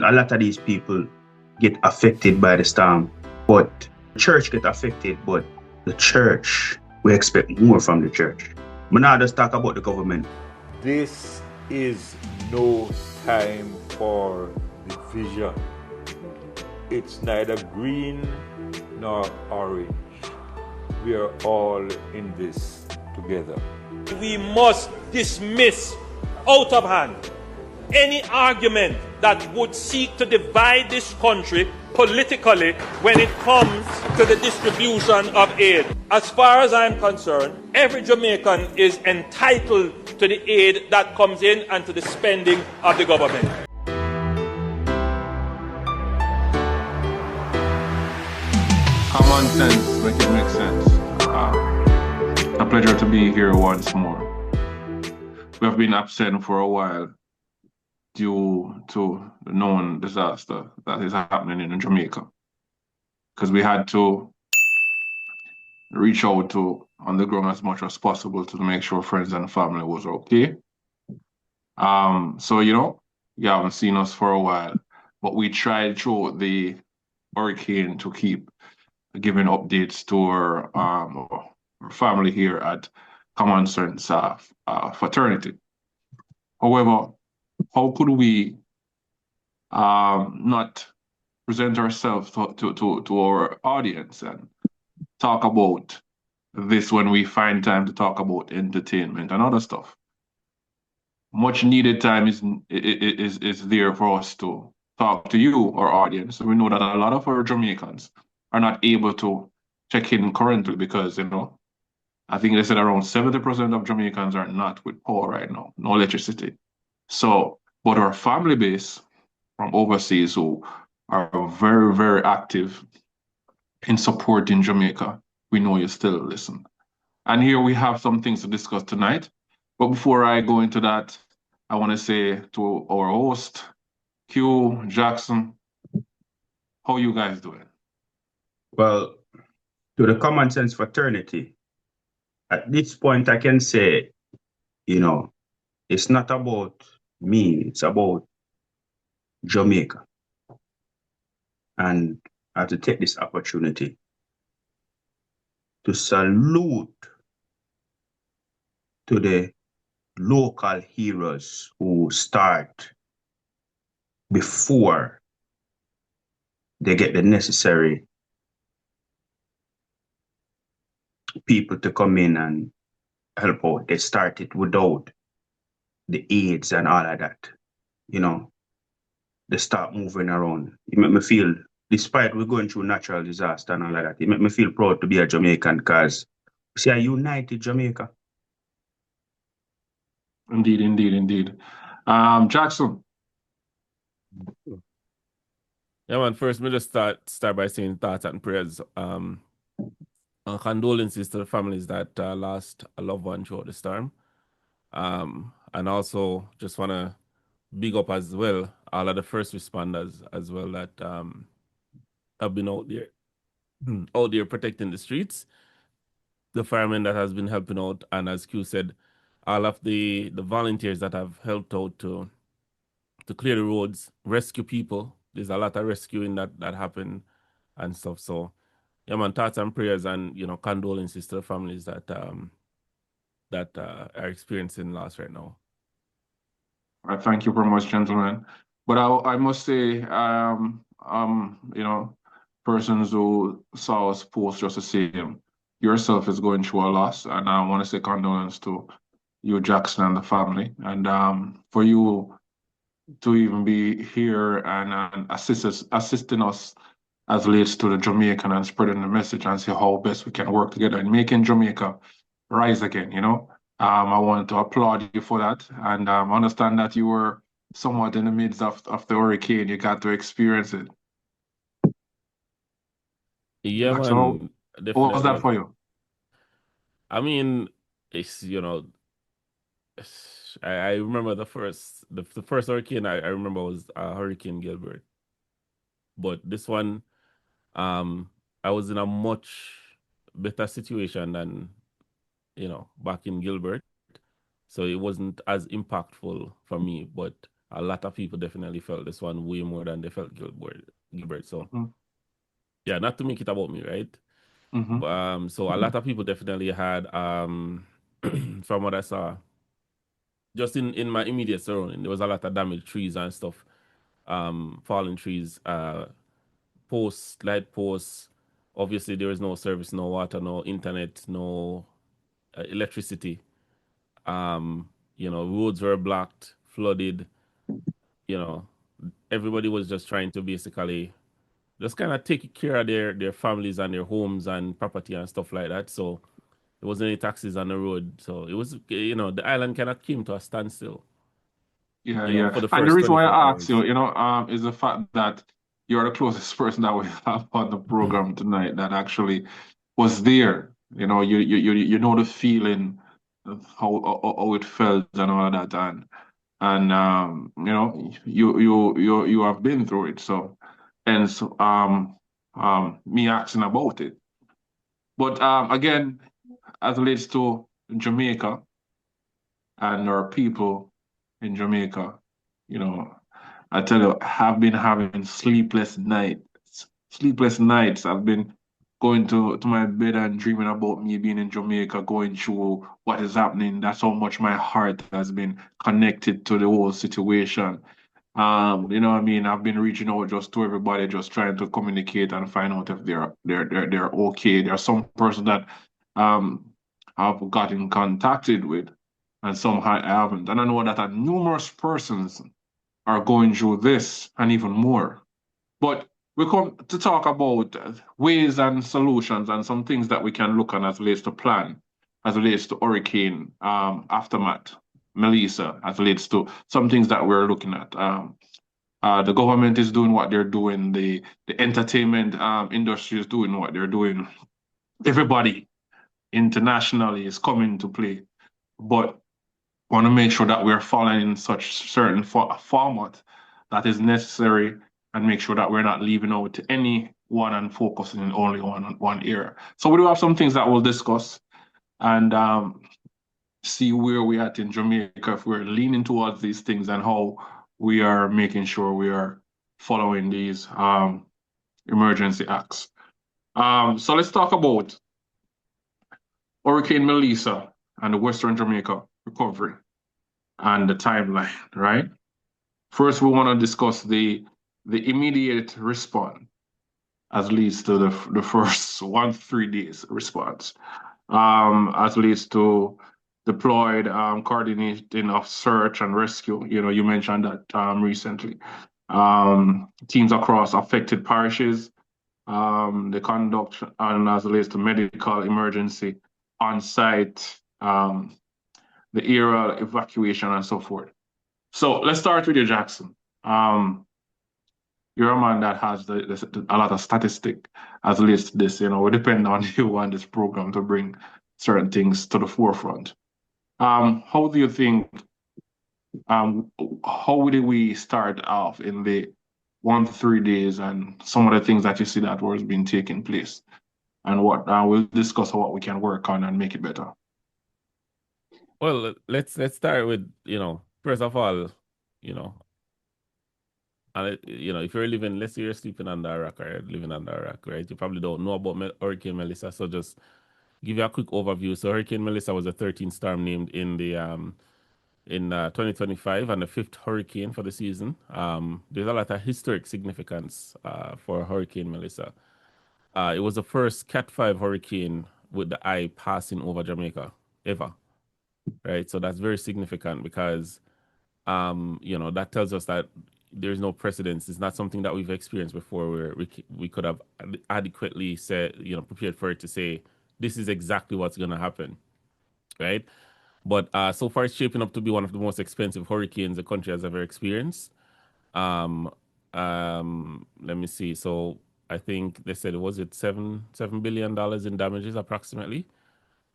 A lot of these people get affected by the storm, but the church get affected, but the church, we expect more from the church. But now just talk about the government. This is no time for division. It's neither green nor orange. We are all in this together. We must dismiss out of hand any argument that would seek to divide this country politically when it comes to the distribution of aid. As far as I'm concerned, every Jamaican is entitled to the aid that comes in and to the spending of the government. Kommon Cents, make it make sense. A pleasure to be here once more. We have been absent for a while due to the known disaster that is happening in Jamaica, because we had to reach out to on the ground as much as possible to make sure friends and family was okay. So you haven't seen us for a while, but we tried through the hurricane to keep giving updates to our family here at Kommon Cents Fraternity. However, how could we not present ourselves to our audience and talk about this when we find time to talk about entertainment and other stuff? Much needed time is there for us to talk to you, our audience. We know that a lot of our Jamaicans are not able to check in currently because, I think they said around 70% of Jamaicans are not with power right now, no electricity. So, but our family base from overseas who are very, very active in supporting Jamaica, we know you still listen. And here we have some things to discuss tonight. But before I go into that, I want to say to our host, Q, Jackson, how you guys doing? Well, to the Kommon Cents Fraternity, at this point I can say, it's not about me, it's about Jamaica. And I have to take this opportunity to salute to the local heroes who start before they get the necessary people to come in and help out. They started without the aids and all of that. They start moving around. It make me feel, despite we're going through natural disaster and all of that, it make me feel proud to be a Jamaican because see a united Jamaica. Indeed. Jackson. Yeah, man. First, me just start by saying thoughts and prayers. Condolences to the families that lost a loved one throughout the storm. And also just want to big up as well all of the first responders as well that have been out there protecting the streets. The firemen that has been helping out, and as Q said, all of the volunteers that have helped out to clear the roads, rescue people. There's a lot of rescuing that happened and stuff. So yeah, man, thoughts and prayers and condolences to the families that are experiencing loss right now. I thank you very much, gentlemen. But I must say, persons who saw us post just the same, yourself is going through a loss, and I want to say condolence to you, Jackson, and the family, and for you to even be here and assisting us as relates to the Jamaican and spreading the message and see how best we can work together and making Jamaica rise again. I want to applaud you for that, and understand that you were somewhat in the midst of the hurricane. You got to experience it. Yeah, man. So, what was that for you? I mean, it's I remember the first hurricane I remember was Hurricane Gilbert, but this one, I was in a much better situation than back in Gilbert, so it wasn't as impactful for me. But a lot of people definitely felt this one way more than they felt Gilbert. So yeah, not to make it about me, right? So a lot of people definitely had from what I saw, just in my immediate surrounding, there was a lot of damaged trees and stuff, fallen trees, light posts. Obviously, there is no service, no water, no internet, no electricity. Roads were blocked, flooded. Everybody was just trying to basically just kind of take care of their families and their homes and property and stuff like that. So there wasn't any taxis on the road. So it was, the island kind of came to a standstill. Yeah. For the And the first reason why 24 I asked hours. you, is the fact that you're the closest person that we have on the program tonight that actually was there. You know the feeling of how it felt and all of that, and you have been through it. So, and so me asking about it. But again, as it relates to Jamaica and our people in Jamaica, I tell you, I have been having sleepless nights. Sleepless nights. I've been going to my bed and dreaming about me being in Jamaica, going through what is happening. That's how much my heart has been connected to the whole situation. You know what I mean? I've been reaching out just to everybody, just trying to communicate and find out if they're okay. There are some person that um I've gotten contacted with, and some I haven't. And I know that numerous persons are going through this and even more. But we come to talk about ways and solutions and some things that we can look on as relates to plan, as relates to hurricane aftermath, Melissa, as relates to some things that we're looking at. The government is doing what they're doing. The entertainment industry is doing what they're doing. Everybody internationally is coming to play, but want to make sure that we're following such certain format that is necessary and make sure that we're not leaving out anyone and focusing only on one area. So we do have some things that we'll discuss and see where we're at in Jamaica, if we're leaning towards these things and how we are making sure we are following these emergency acts. So let's talk about Hurricane Melissa and the Western Jamaica recovery and the timeline, right? First, we want to discuss the immediate response as leads to the first 1 to 3 days response, as leads to deployed coordinating of search and rescue. You mentioned that recently. Teams across affected parishes, the conduct and as it relates to medical emergency on site, the aerial evacuation and so forth. So let's start with you, Jackson. You're a man that has a lot of statistic as it relates to this. We depend on you on this program to bring certain things to the forefront. How do you think, how did we start off in the 1 to 3 days and some of the things that you see that was being taking place? And what we'll discuss what we can work on and make it better. Well, let's start with, first of all, and if you're living, let's say you're sleeping under a rock or living under a rock, right? You probably don't know about Hurricane Melissa, so just give you a quick overview. So Hurricane Melissa was a 13th storm named in 2025 and the 5th hurricane for the season. There's a lot of historic significance for Hurricane Melissa. It was the first Cat 5 hurricane with the eye passing over Jamaica ever, right? So that's very significant because, that tells us that there's no precedence. It's not something that we've experienced before where we could have adequately said, prepared for it to say, this is exactly what's going to happen, right? But so far, it's shaping up to be one of the most expensive hurricanes the country has ever experienced. Let me see. So I think they said $7 billion in damages approximately.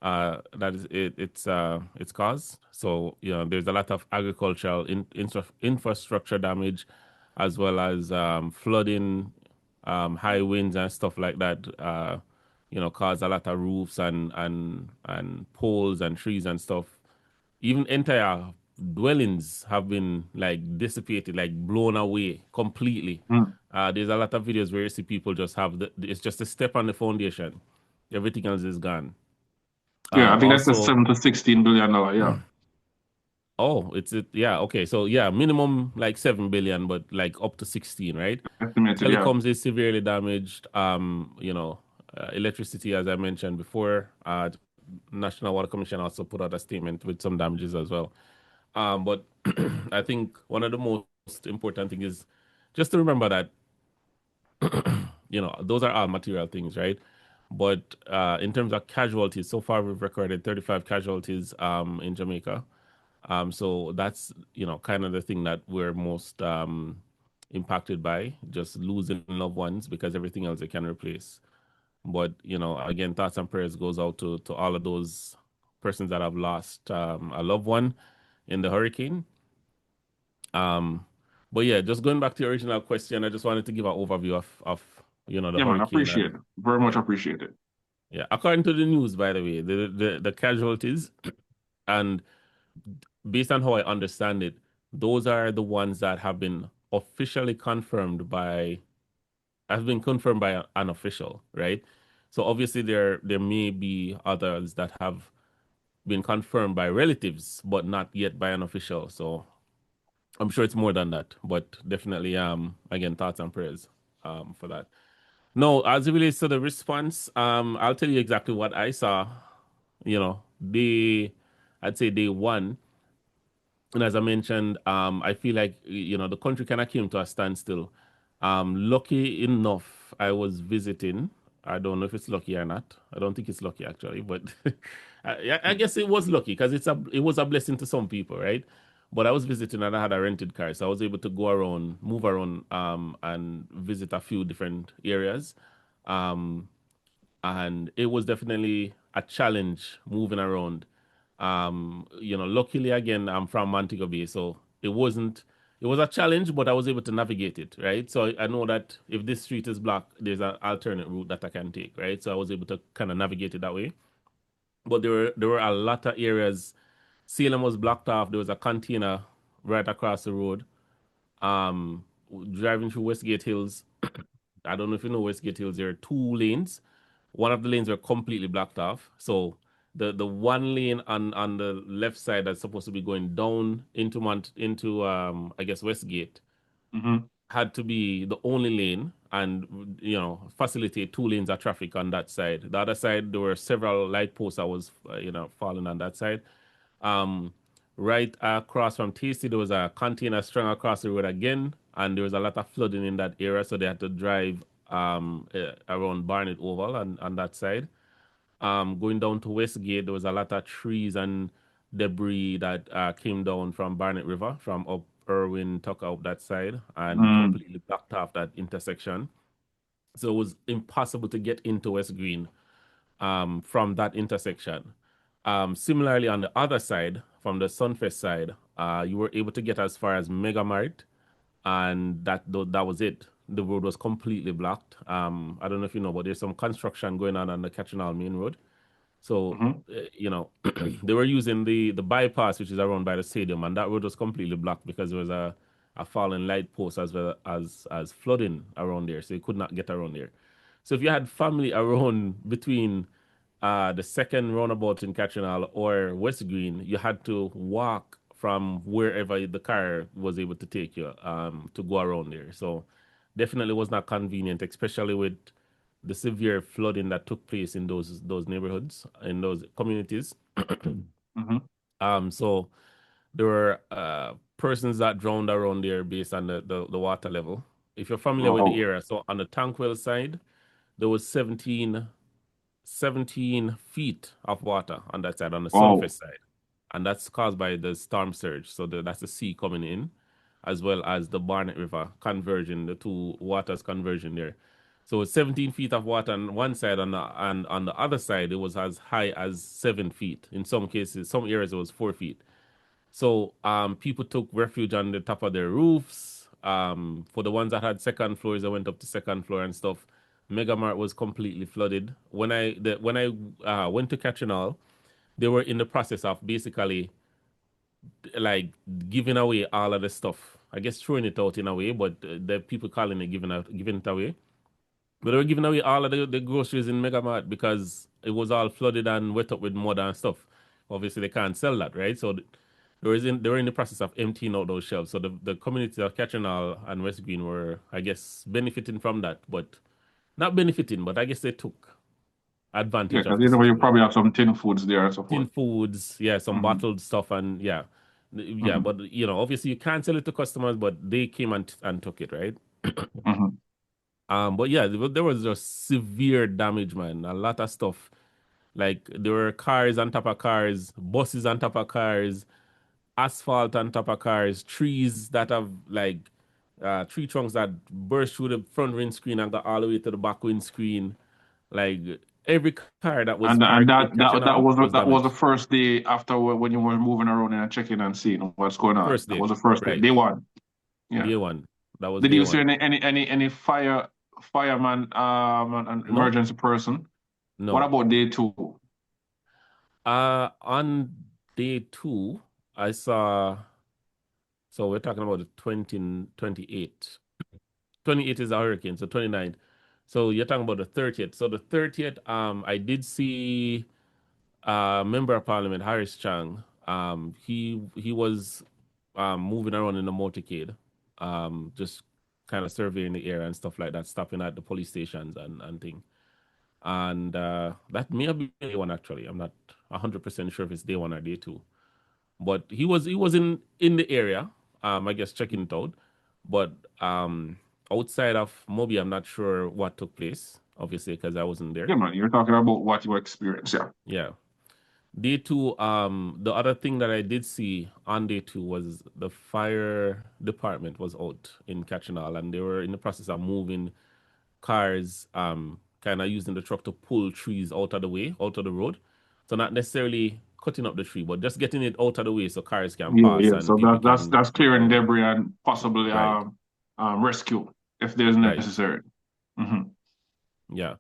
That is it's caused. So there's a lot of agricultural infrastructure damage, as well as flooding, high winds and stuff like that. Caused a lot of roofs and poles and trees and stuff. Even entire dwellings have been like dissipated, like blown away completely. Mm. There's a lot of videos where you see people just have it's just a step on the foundation. Everything else is gone. Yeah, I think that's the Also, $7 to $16 billion. Yeah, oh, yeah, okay. So yeah, minimum like 7 billion, but like up to 16, right? estimated. Yeah, Telecoms is severely damaged. Electricity, as I mentioned before, National Water Commission also put out a statement with some damages as well. But I think one of the most important thing is just to remember that those are all material things, right? But in terms of casualties, so far we've recorded 35 casualties in Jamaica. So that's kind of the thing that we're most impacted by, just losing loved ones, because everything else they can replace. But again, thoughts and prayers goes out to all of those persons that have lost a loved one in the hurricane. But yeah, just going back to the original question, I just wanted to give an overview of the yeah, man. hurricane. Appreciate it. Very much appreciate it. Yeah, according to the news, by the way, the casualties, and based on how I understand it, those are the ones that have been officially confirmed by an official, right? So obviously there may be others that have been confirmed by relatives, but not yet by an official. So I'm sure it's more than that, but definitely again, thoughts and prayers for that. No, as it relates to the response, I'll tell you exactly what I saw. I'd say day one. And as I mentioned, I feel like the country kind of came to a standstill. Lucky enough, I was visiting. I don't know if it's lucky or not. I don't think it's lucky actually, but I guess it was lucky because it was a blessing to some people, right? But I was visiting and I had a rented car, so I was able to go around, move around, and visit a few different areas. Um, and it was definitely a challenge moving around. Luckily again, I'm from Montego Bay, so it was a challenge, but I was able to navigate it, right? So I know that if this street is blocked, there's an alternate route that I can take, right? So I was able to kind of navigate it that way. But there were a lot of areas. Salem was blocked off. There was a container right across the road. Um, Driving through Westgate Hills. I don't know if you know Westgate Hills. There are two lanes. One of the lanes are completely blocked off. So the one lane on the left side that's supposed to be going down into I guess Westgate Mm-hmm. had to be the only lane, and facilitate two lanes of traffic on that side. The other side, there were several light posts that was falling on that side. Um, right across from Tasty, there was a container strung across the road again, and there was a lot of flooding in that area, so they had to drive around Barnet Oval on that side. Going down to Westgate, there was a lot of trees and debris that came down from Barnet River, from up Irwin, Tucker up that side, and Mm. completely blocked off that intersection. So it was impossible to get into West Green from that intersection. Similarly, on the other side, from the Sunfest side, you were able to get as far as Megamart, and that was it. The road was completely blocked. I don't know if you know, but there's some construction going on the Catchinall Main Road. So, Mm-hmm. they were using the bypass, which is around by the stadium, and that road was completely blocked because there was a fallen light post as well as flooding around there. So you could not get around there. So if you had family around between the second roundabout in Catchinall or West Green, you had to walk from wherever the car was able to take you to go around there. So definitely was not convenient, especially with the severe flooding that took place in those neighborhoods, in those communities. Mm-hmm. So there were persons that drowned around there based on the water level. If you're familiar with the Oh, area, so on the Tankwell side, there was 17 feet of water on that side, on the oh, Sunfest side. And that's caused by the storm surge. So that's the sea coming in, as well as the Barnet River converging, the two waters converging there. So 17 feet of water on one side, and on the other side, it was as high as 7 feet. In some cases, some areas, it was 4 feet. So people took refuge on the top of their roofs. For the ones that had second floors, they went up to second floor and stuff. Megamart was completely flooded. When I went to Catchinall, they were in the process of basically like giving away all of the stuff. I guess throwing it out in a way, but the people calling it giving it away. But they were giving away all of the groceries in Megamart because it was all flooded and wet up with mud and stuff. Obviously, they can't sell that, right? So they were in the process of emptying out those shelves. So the community of Catchinall and West Green were, I guess, benefiting from that, but not benefiting, but I guess they took Yeah, advantage because of the you situation. probably have some tin foods there and so Tin forth. foods, yeah, some Mhm. bottled stuff, and yeah. Mhm. But obviously you can't sell it to customers, but they came and took it, right? Mhm. But yeah, there was just severe damage, man. A lot of stuff. Like there were cars on top of cars, buses on top of cars, asphalt on top of cars, trees that have like tree trunks that burst through the front windscreen and got all the way to the back windscreen. Like every car that was And parked in Catchinall was that was the damaged. first day after when you were moving around and checking and seeing what's going on. First That day, was the first day, right? day one. Yeah. Day one. That was Did day you see one. any fireman an No, emergency person? What no. about day two? On day two, I saw. So we're talking about the 28. 28 is a hurricane, so 29. So you're talking about the 30th. So the 30th, I did see Member of Parliament Harris Chang. He was moving around in a motorcade, just kind of surveying the area and stuff like that, stopping at the police stations and thing. And that may have been day one actually. I'm not 100% sure if it's day one or day two. But he was in the area, I guess checking it out. But outside of Moby, I'm not sure what took place, obviously, because I wasn't Yeah, there. man, you're talking about what you experienced. Yeah. Yeah. Day two, the other thing that I did see on day two was the fire department was out in Catchinall and they were in the process of moving cars, kind of using the truck to pull trees out of the way, out of the road. So not necessarily cutting up the tree, but just getting it out of the way so cars can Yeah, pass yeah. and So people can that's move clearing around. debris and possibly Right, rescue if there's right. necessary. Hmm. Yeah.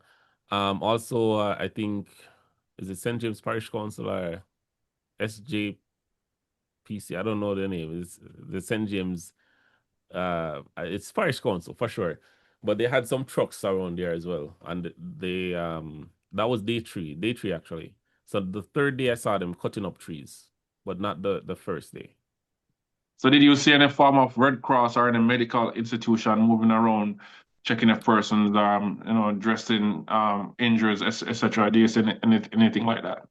Also, I think is it St. James Parish Council or SJPC? I don't know the name. It's the St. James. It's Parish Council for sure, but they had some trucks around there as well, and they that was day three actually. So the third day I saw them cutting up trees, but not the first day. So did you see any form of Red Cross or any medical institution moving around, checking if persons dressed in injuries, etc.? Do you see anything like that?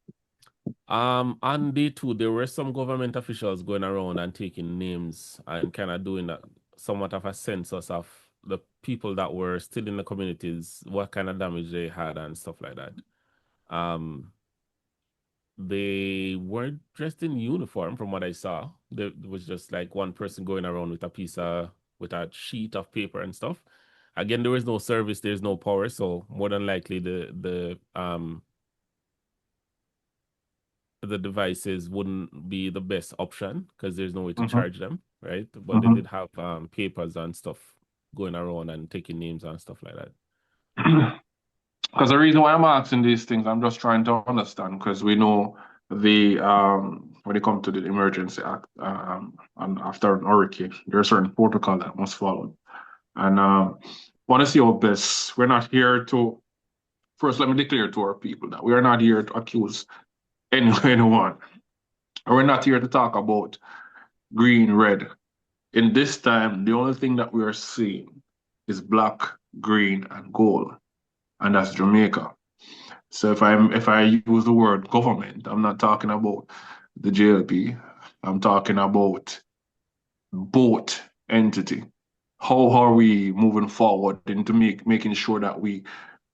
On day two, there were some government officials going around and taking names and kind of doing somewhat of a census of the people that were still in the communities, what kind of damage they had and stuff like that. Um, they weren't dressed in uniform from what I saw. There was just like one person going around with with a sheet of paper and stuff. Again, there is no service, there's no power, so more than likely the devices wouldn't be the best option because there's no way to Hmm. charge them, right? But they Hmm. did have papers and stuff going around and taking names and stuff like that. Because the reason why I'm asking these things, I'm just trying to understand because we know the when it comes to the Emergency Act, and after an hurricane, there are certain protocol that must follow. And want to see our best. We're not here to first. Let me declare to our people that we are not here to accuse anyone. We're not here to talk about green, red. In this time, the only thing that we are seeing is black, green, and gold, and that's Jamaica. So if I use the word government, I'm not talking about the JLP. I'm talking about both entity. How are we moving forward into making sure that we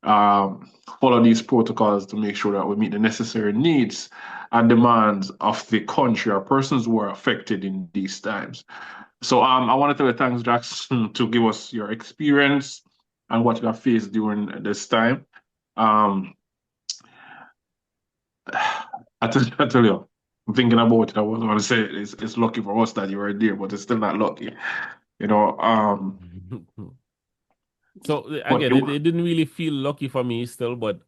follow these protocols to make sure that we meet the necessary needs and demands of the country or persons who are affected in these times. So I want to tell you thanks, Jackson, to give us your experience and what you have faced during this time. Um, I tell you, I'm thinking about it. I was going to say it's lucky for us that you were there, but it's still not lucky, you know. So But again, it didn't really feel lucky for me still, but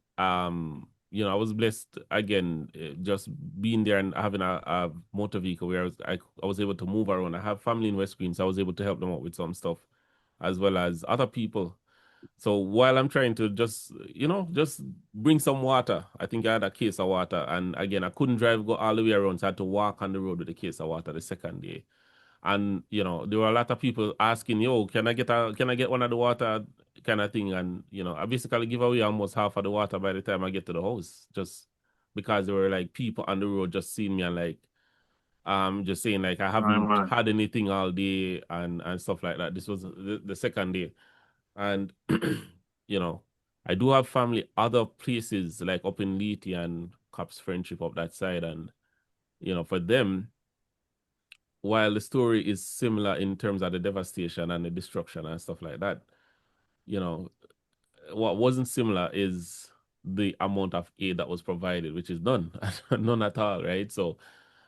I was blessed again, just being there and having a motor vehicle where I was able to move around. I have family in West Queen, so I was able to help them out with some stuff, as well as other people. So while I'm trying to just bring some water, I think I had a case of water, and again I couldn't go all the way around, so I had to walk on the road with a case of water the second day. And there were a lot of people asking, "Yo, can I get one of the water?" kind of thing. And I basically give away almost half of the water by the time I get to the house, just because there were like people on the road just seeing me and like just saying like I haven't had anything all day and stuff like that. This was the second day. And I do have family other places like up in Leety and Cops Friendship up that side. And for them, while the story is similar in terms of the devastation and the destruction and stuff like that, what wasn't similar is the amount of aid that was provided, which is none, none at all, right? So,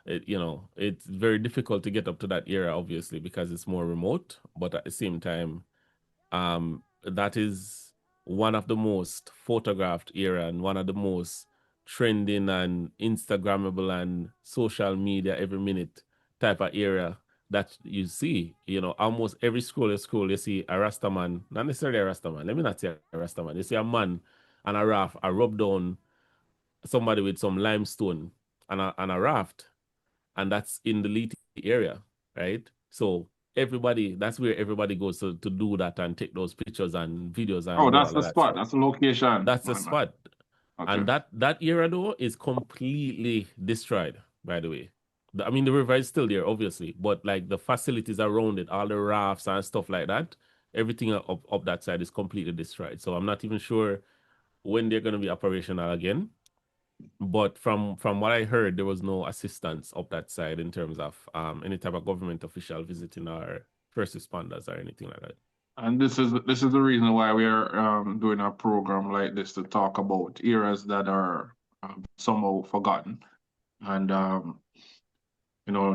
it's very difficult to get up to that area, obviously, because it's more remote. But at the same time, that is one of the most photographed area and one of the most trending and Instagrammable and social media every minute type of area that you see. Almost every scroll you see a Rasta man, not necessarily a Rasta man. Let me not say a Rasta man. You see a man and a raft, a rub down somebody with some limestone and a raft, and that's in the Leety area, right? So that's where everybody goes to do that and take those pictures and videos. And that's the spot. That's the location. That's the spot. Okay. And that area though is completely destroyed, by the way. I mean, the river is still there, obviously, but like the facilities around it, all the rafts and stuff like that, everything up that side is completely destroyed. So I'm not even sure when they're going to be operational again. But from what I heard, there was no assistance up that side in terms of any type of government official visiting our first responders or anything like that. And this is the reason why we are doing a program like this, to talk about areas that are somehow forgotten, and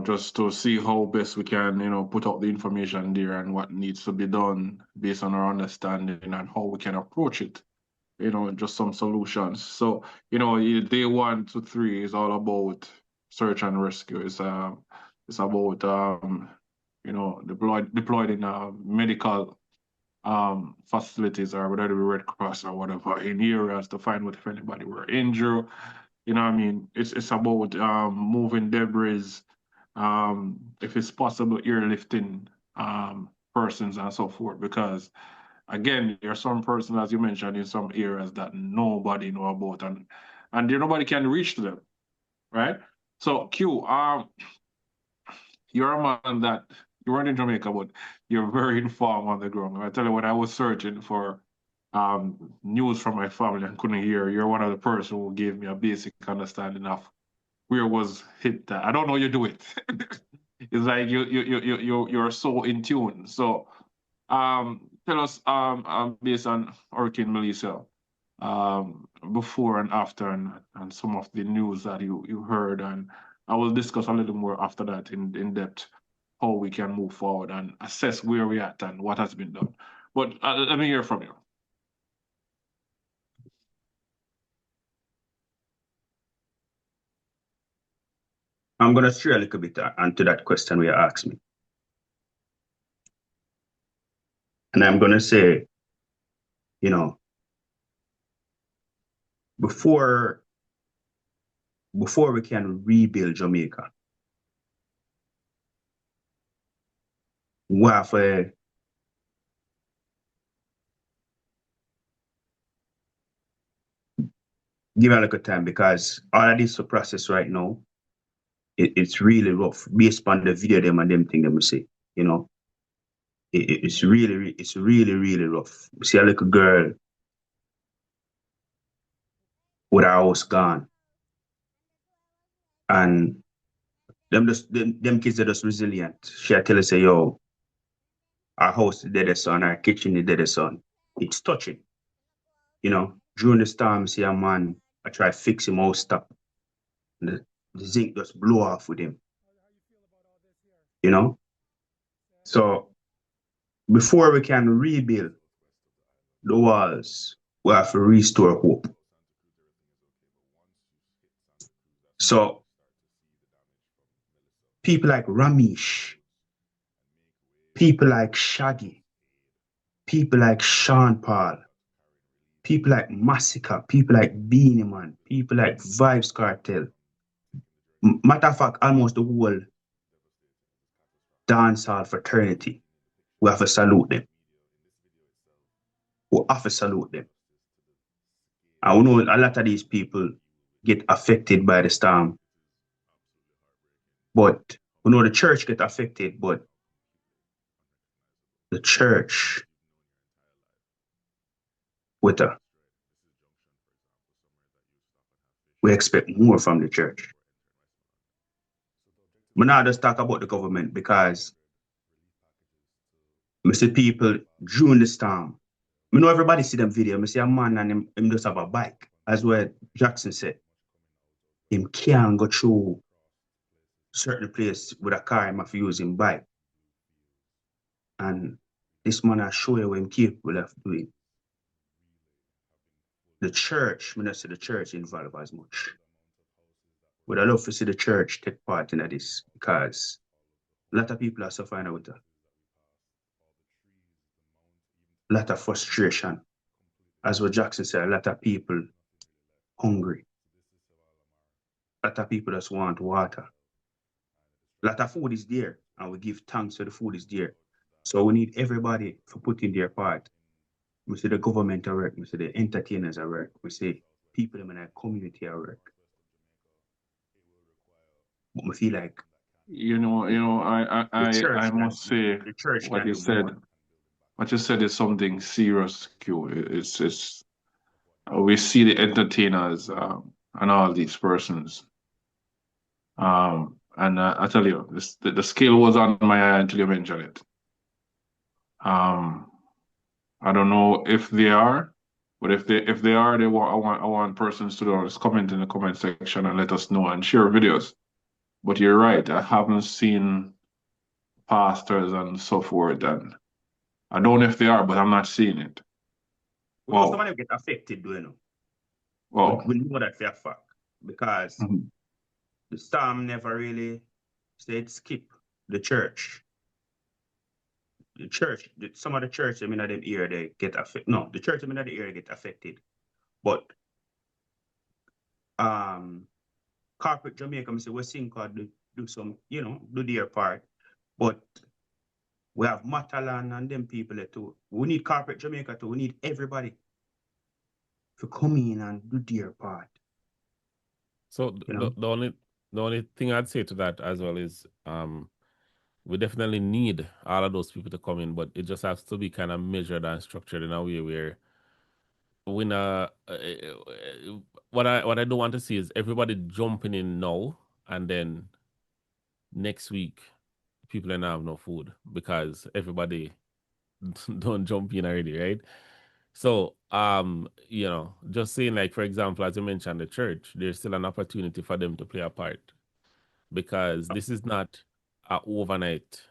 just to see how best we can put out the information there and what needs to be done based on our understanding and how we can approach it. Just some solutions. So, day 1 to 3 is all about search and rescue. It's about deployed in medical facilities, or whether it be Red Cross or whatever, in areas to find out if anybody were injured. It's about moving debris, if it's possible, airlifting persons and so forth, because again, there are some persons, as you mentioned, in some areas that nobody know about, and nobody can reach to them, right? So, Q, you're a man that you weren't in Jamaica, but you're very informed on the ground. I tell you, when I was searching for news from my family and couldn't hear, you're one of the persons who gave me a basic understanding of where was hit. I don't know you do it. It's like you're so in tune. So, tell us, based on Hurricane Melissa, before and after, and some of the news that you heard, and I will discuss a little more after that in depth how we can move forward and assess where we're at and what has been done. But let me hear from you. I'm going to stray a little bit onto that question where you asked me. And I'm going to say, before we can rebuild Jamaica, we have to give it a little time, because all of this process right now, it's really rough based on the video them and them thing them we see, It's really rough. We see a little girl with her house gone, and them kids are just resilient. She tell us, say, yo, our house is dead, son, our kitchen is dead, son. It's touching. During the storm, see a man, I try to fix him house stop. The zinc just blow off with him. So before we can rebuild the walls, we have to restore hope. So people like Ramesh, people like Shaggy, people like Sean Paul, people like Massacre, people like Beanie Man, people like Vybz Kartel. Matter of fact, almost the whole dancehall fraternity, we have to salute them. We have to salute them. I know a lot of these people get affected by the storm, but we know the church get affected, but the church with her, we expect more from the church. But now just talk about the government because I see people during the storm. I know everybody see them video. I see a man and him just have a bike. As what Jackson said. Him can't go through certain place with a car, him have to use him bike. And this man will show you what him capable of doing. The church, I don't see the church involved as much. But I love to see the church take part in this because a lot of people are suffering with it. A lot of frustration. As what Jackson said, a lot of people hungry. A lot of people just want water. A lot of food is there, and we give thanks for the food is there. So we need everybody to put in their part. We see the government at work, we see the entertainers at work, we see people in the community at work. But we feel like I must say what you said. More. What you said is something serious, Q. It's we see the entertainers and all these persons. And I tell you, the scale was on my eye until you mentioned it. I don't know if they are, but if they are, I want persons to just comment in the comment section and let us know and share videos. But you're right, I haven't seen pastors and so forth, and I don't know if they are, but I'm not seeing it. Well, somebody get affected, do you know? Well, we know that for a fact because the storm never really said skip the church. The church, some of the church, them ear, they get affected. No, the church, them in the ear, get affected. But corporate Jamaica, we're seeing God do some, do their part. But we have Matalan and them people too. We need corporate Jamaica too. We need everybody to come in and do their part. So the only thing I'd say to that as well is we definitely need all of those people to come in, but it just has to be kind of measured and structured in a way where when what I don't want to see is everybody jumping in now and then next week people don't have no food because everybody don't jump in already, right? So just saying, like, for example, as you mentioned, the church, there's still an opportunity for them to play a part because this is not an overnight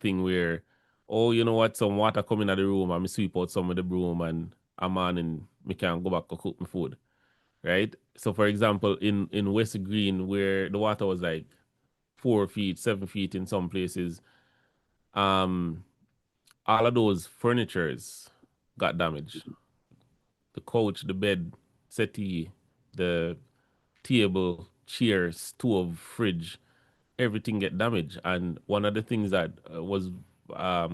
thing where, oh, you know what, some water come in the room and me sweep out some of the broom and I'm on and me can go back and cook my food, right? So, for example, in West Green, where the water was like 4 feet, 7 feet in some places, all of those furnitures got damaged. The couch, the bed, settee, the table, chair, stove, fridge, everything get damaged. And one of the things that was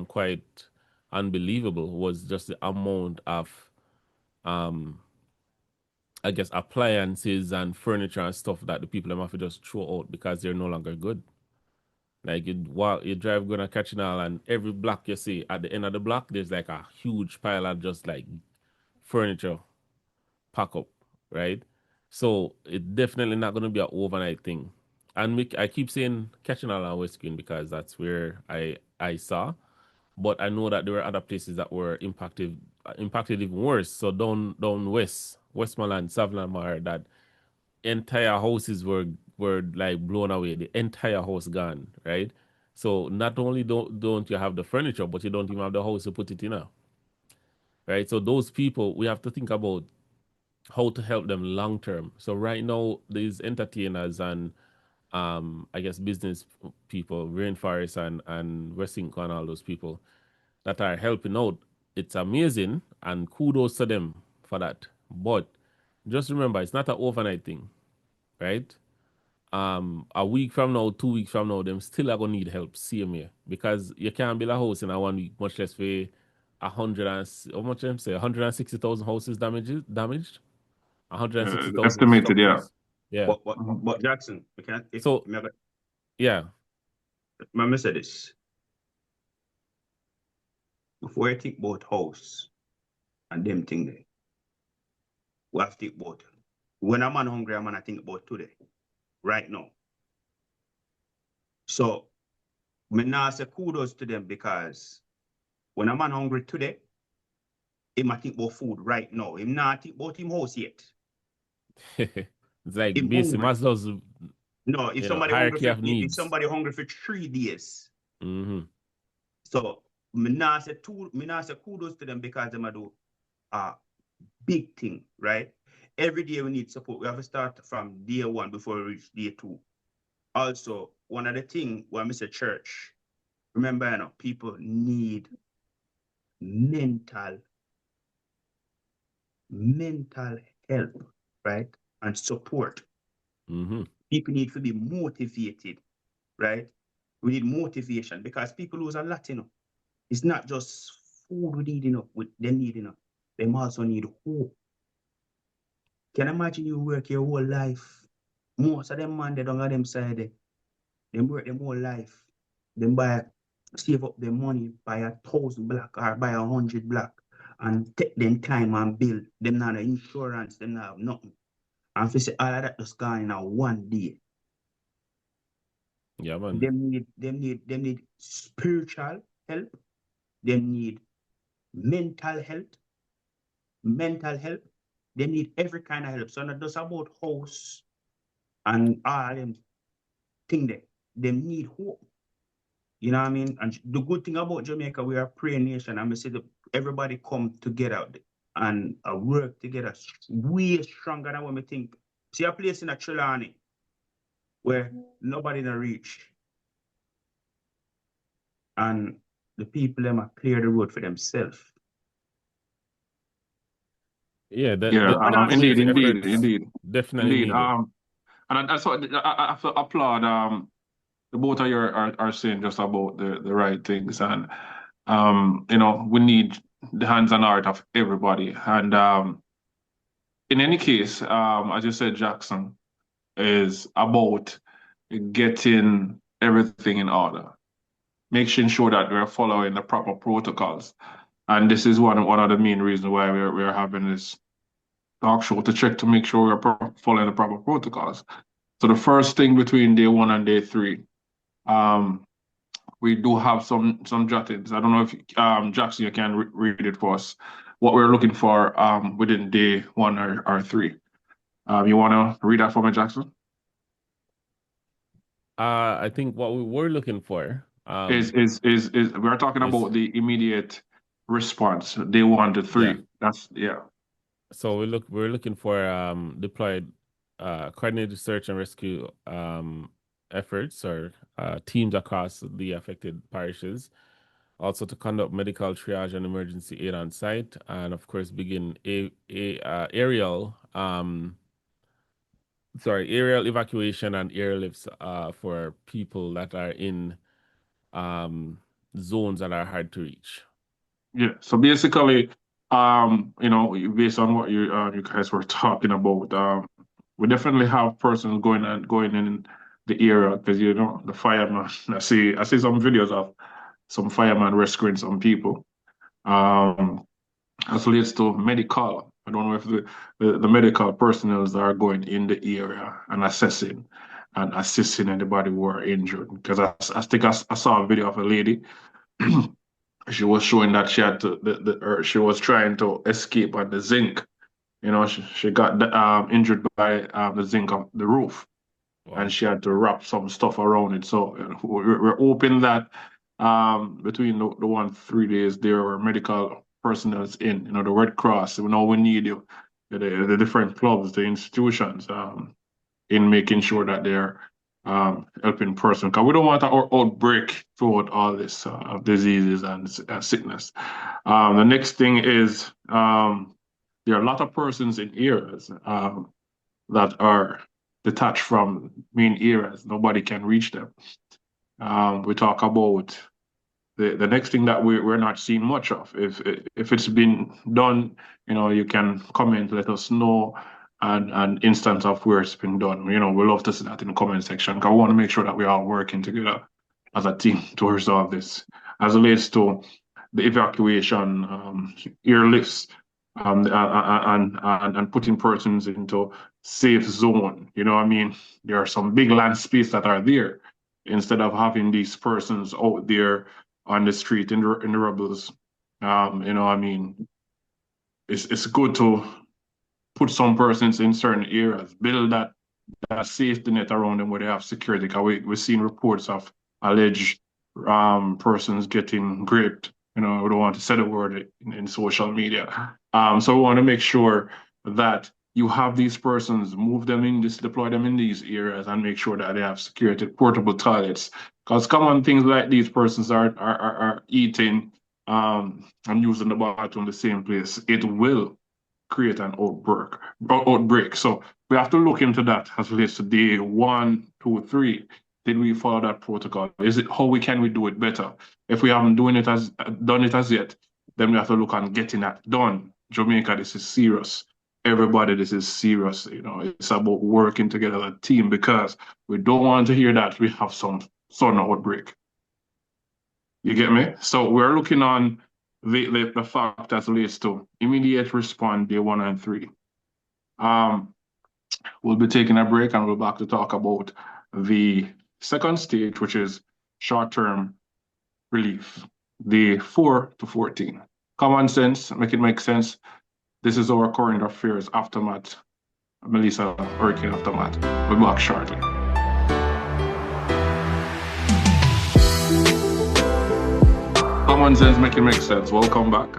quite unbelievable was just the amount of, I guess, appliances and furniture and stuff that the people have to just throw out because they're no longer good. Like you drive going to Kitchener and every block you see, at the end of the block, there's like a huge pile of just like furniture pack up, right? So it's definitely not going to be an overnight thing. And I keep saying Kitchener and West Green because that's where I saw. But I know that there were other places that were impacted even worse. So down Westmoreland, Savannah, that entire houses were like blown away. The entire house gone, right? So not only don't you have the furniture, but you don't even have the house to put it in now, right? So those people, we have to think about how to help them long term. So right now, these entertainers and I guess business people, Rainforest and Westinco and all those people that are helping out, it's amazing and kudos to them for that. But just remember, it's not an overnight thing, right? A week from now, 2 weeks from now, them still are gonna need help. Same here, because you can't build a house in a 1 week, much less for how much them say 160,000 houses damaged, 160,000 Estimated, yeah. structures. Yeah. But Jackson, we can't. So yeah, Remember say this. Before you think about house and them thing there, we have to think about when a man hungry, a man I think about today, right now. So me now say kudos to them because when a man hungry today, he might think about food right now. He not think about him house yet. it's like Him basic hungry. Maslow's No, if somebody hierarchy of if needs. somebody hungry for 3 days, So me now say kudos to them because they do a big thing, right? Every day we need support. We have to start from day 1 before we reach day 2. Also, one of the things when I say church, remember, you know, people need mental help, right? And support. People need to be motivated, right? We need motivation because people lose a lot, you know. It's not just food we need, you know, them need, you know. They also need hope. Can you imagine you work your whole life? Most of them man, they don't have them side there. They work their whole life. Them save up their money, buy 1,000 black or buy 100 black and take them time and build. Them not no insurance, them not have nothing. And if you say all of that just gone in a 1 day. Yeah, man. Them need spiritual help. Them need mental health. They need every kind of help. So not just about house and all them thing there. They need hope. You know what I mean? And the good thing about Jamaica, we are a prayer nation, and we say that everybody come together and work together way stronger than what we think. See a place in a Trelawney where nobody can reach. And the people them are clear the road for themselves. Yeah, indeed. Definitely needed. And that's what I have to applaud. The both of you are saying just about the right things, and you know, we need the hands and heart of everybody. And in any case, as you said, Jackson is about getting everything in order, making sure that we're following the proper protocols. And this is one of the main reasons why we're having this talk show to check to make sure we're following the proper protocols. So the first thing between day 1 and day 3, we do have some jottings. I don't know if Jackson, you can read it for us. What we're looking for within day 1 or 3. You want to read that for me, Jackson? I think what we were looking for is we're talking about the immediate response, day 1 to 3. Yeah. That's So we're looking for deployed coordinated search and rescue efforts or teams across the affected parishes. Also to conduct medical triage and emergency aid on site, and of course begin aerial evacuation and airlifts for people that are in zones that are hard to reach. Yeah. So basically, you know, based on what you guys were talking about, we definitely have persons going in the area because, you know, the fireman. I see some videos of some firemen rescuing some people. As relates to medical, I don't know if the medical personnel are going in the area and assessing and assisting anybody who are injured. Because I think I saw a video of a lady. She was showing that she had to she was trying to escape on the zinc. You know, she got injured by the zinc of the roof. Wow. And she had to wrap some stuff around it. So we're hoping that between the 1 to 3 days there were medical personnel in, you know, the Red Cross. We know we need you the different clubs, the institutions, in making sure that they're helping person. Because we don't want an outbreak throughout all this diseases and sickness. The next thing is there are a lot of persons in areas that are detached from main areas. Nobody can reach them. We talk about the next thing that we're not seeing much of. If it's been done, you can comment, let us know, and instance of where it's been done. We love to see that in the comment section, because we want to make sure that we're all working together as a team to resolve this. As it relates to the evacuation, airlifts, and putting persons into safe zone. You know what I mean? There are some big land space that are there. Instead of having these persons out there on the street in the rubbles, you know what I mean? It's good to put some persons in certain areas, build that safety net around them where they have security. Because we've seen reports of alleged persons getting raped. We don't want to say the word in social media. So we want to make sure that you have these persons, deploy them in these areas, and make sure that they have security, portable toilets. Because common things like these persons are eating and using the bathroom in the same place, it will create an outbreak. So we have to look into that as relates to day 1, 2, 3. Did we follow that protocol? How can we do it better? If we haven't done it as yet, then we have to look on getting that done. Jamaica, this is serious. Everybody, this is serious. It's about working together as a team, because we don't want to hear that we have some sudden outbreak. You get me? So we're looking on the fact as relates to immediate response day 1 and 3. We'll be taking a break, and we'll be back to talk about the second stage, which is short-term relief, day 4 to 14. Kommon Cents, make it make sense. This is our current affairs aftermath. Melissa, Hurricane Aftermath. We'll be back shortly. Kommon Cents, make it make sense. Welcome back.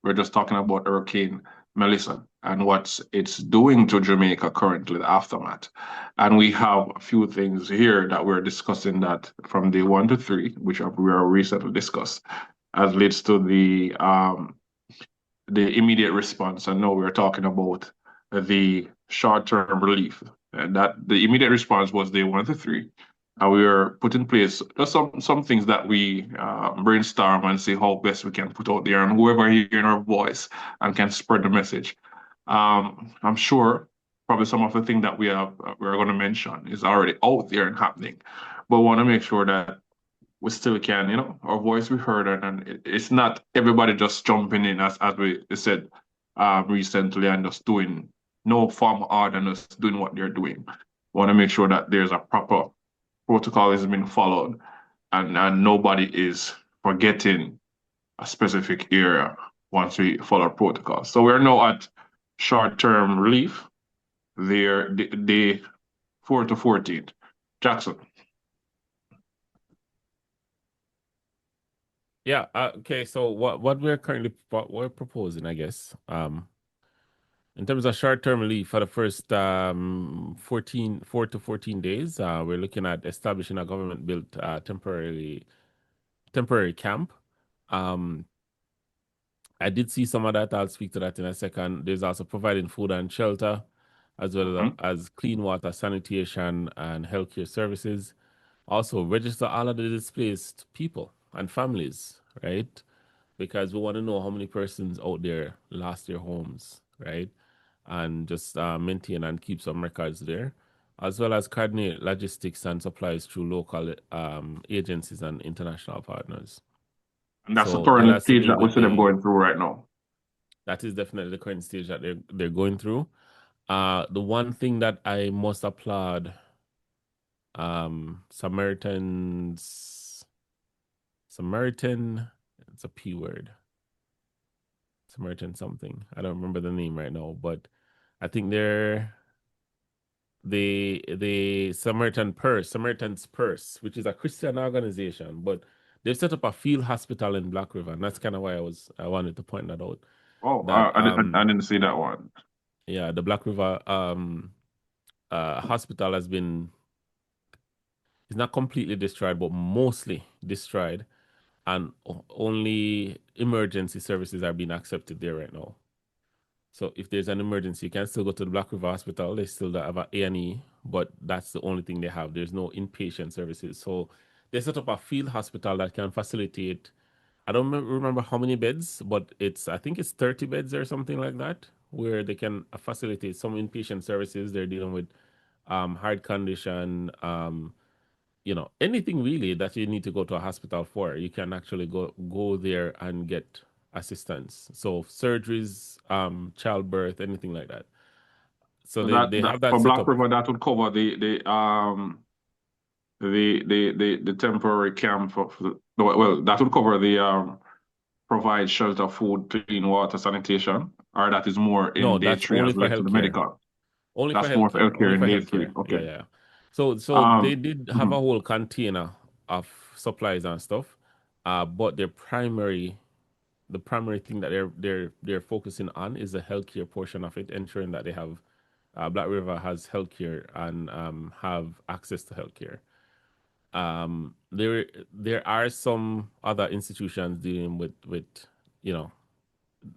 We're just talking about Hurricane Melissa and what it's doing to Jamaica currently, the aftermath. And we have a few things here that we're discussing that from day 1 to 3, which we are recently discussed, as leads to the immediate response. And now we're talking about the short-term relief. And that the immediate response was day 1 to 3. And we are put in place just some things that we brainstorm and see how best we can put out there, and whoever hearing our voice and can spread the message. I'm sure probably some of the things that we're going to mention is already out there and happening, but we want to make sure that we still can, our voice we heard, and it's not everybody just jumping in as we said recently and just doing no form order and just doing what they're doing. We want to make sure that there's a proper protocol is being followed, and nobody is forgetting a specific area once we follow protocol. So we're now at short-term relief, day 4 to 14. Jackson. Yeah. Okay. So what we're proposing, I guess, in terms of short-term relief for the first 4 to 14 days, we're looking at establishing a government-built temporary camp. I did see some of that. I'll speak to that in a second. There's also providing food and shelter, as well as clean water, sanitation, and healthcare services. Also, register all of the displaced people and families, right? Because we want to know how many persons out there lost their homes, right? And just maintain and keep some records there, as well as coordinate logistics and supplies through local agencies and international partners. And that's the current stage that we see them going through right now. That is definitely the current stage that they're going through. The one thing that I must applaud Samaritan, it's a P word. Samaritan something. I don't remember the name right now, but I think they're the Samaritan's Purse, which is a Christian organization, but they've set up a field hospital in Black River, and that's kind of why I wanted to point that out. Oh, that I didn't see that one. yeah, the Black River hospital has been, it's not completely destroyed, but mostly destroyed, and only emergency services are being accepted there right now. So if there's an emergency, you can still go to the Black River Hospital. They still have an A&E, but that's the only thing they have. There's no inpatient services. So they set up a field hospital that can facilitate, I don't remember how many beds, but I think it's 30 beds or something like that, where they can facilitate some inpatient services. They're dealing with heart condition, anything really that you need to go to a hospital for. You can actually go there and get assistance. So surgeries, childbirth, anything like that. So So they that have that for set Black up. River, that would cover the temporary camp well, that would cover the provide shelter, food, clean water, sanitation, or that is more No, in day that's three only as for related to the healthcare. medical. Only for That's more of healthcare. healthcare Only in for day three. healthcare. Yeah, Okay. yeah. So they did have a Mhm. whole container of supplies and stuff. But the primary thing that they're focusing on is the healthcare portion of it, ensuring that they have Black River has healthcare and have access to healthcare. There are some other institutions dealing with you know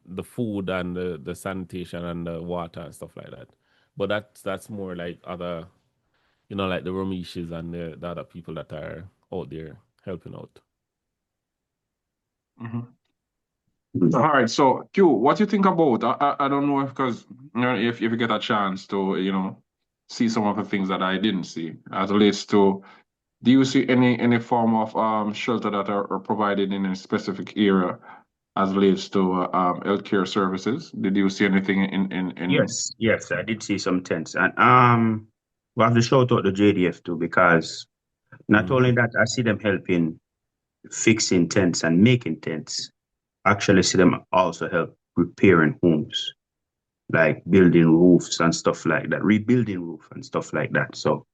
the food and the sanitation and the water and stuff like that. But that's more like other, like the Romishis and the other people that are out there helping out. Mhm. All right. So, Q, what do you think about? I don't know because if you get a chance to see some of the things that I didn't see as it relates to. Do you see any form of shelter that are provided in a specific area as relates to healthcare services? Did you see anything in Yes, I did see some tents. And we have to shout out the JDF too, because not Mm-hmm. only that, I see them helping fixing tents and making tents. Actually see them also help repairing homes, like building roofs and stuff like that, rebuilding roof and stuff like that. So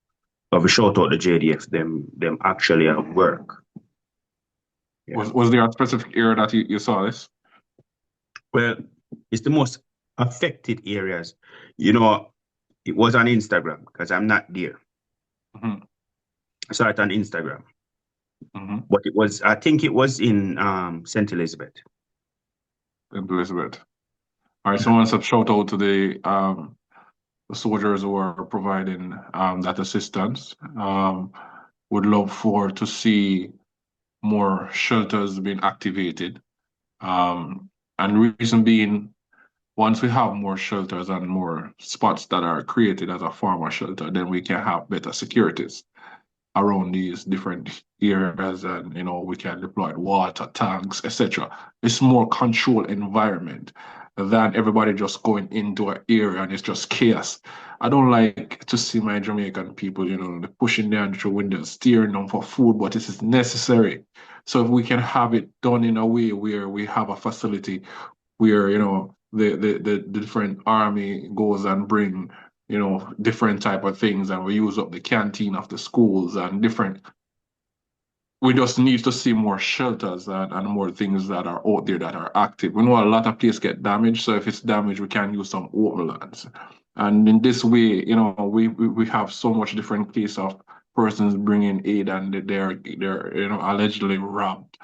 we have to shout out the JDF, them actually at work. Yeah. was there a specific area that you saw this? Well, it's the most affected areas. You know, it was on Instagram because I'm not there. Hmm. I saw it on Instagram, Hmm. but I think it was in St. Elizabeth. Elizabeth. All right, so I want to shout out to the soldiers who are providing that assistance. Would love to see more shelters being activated. And reason being, once we have more shelters and more spots that are created as a form of shelter, then we can have better securities around these different areas, and we can deploy water tanks, etc. It's more controlled environment than everybody just going into an area and it's just chaos. I don't like to see my Jamaican people, pushing down through windows, steering them for food, but this is necessary. So if we can have it done in a way where we have a facility where the different army goes and bring different type of things, and we use up the canteen of the schools and different. We just need to see more shelters and more things that are out there that are active. We know a lot of places get damaged, so if it's damaged, we can use some open lands. And in this way, we have so much different case of persons bringing aid and they're allegedly robbed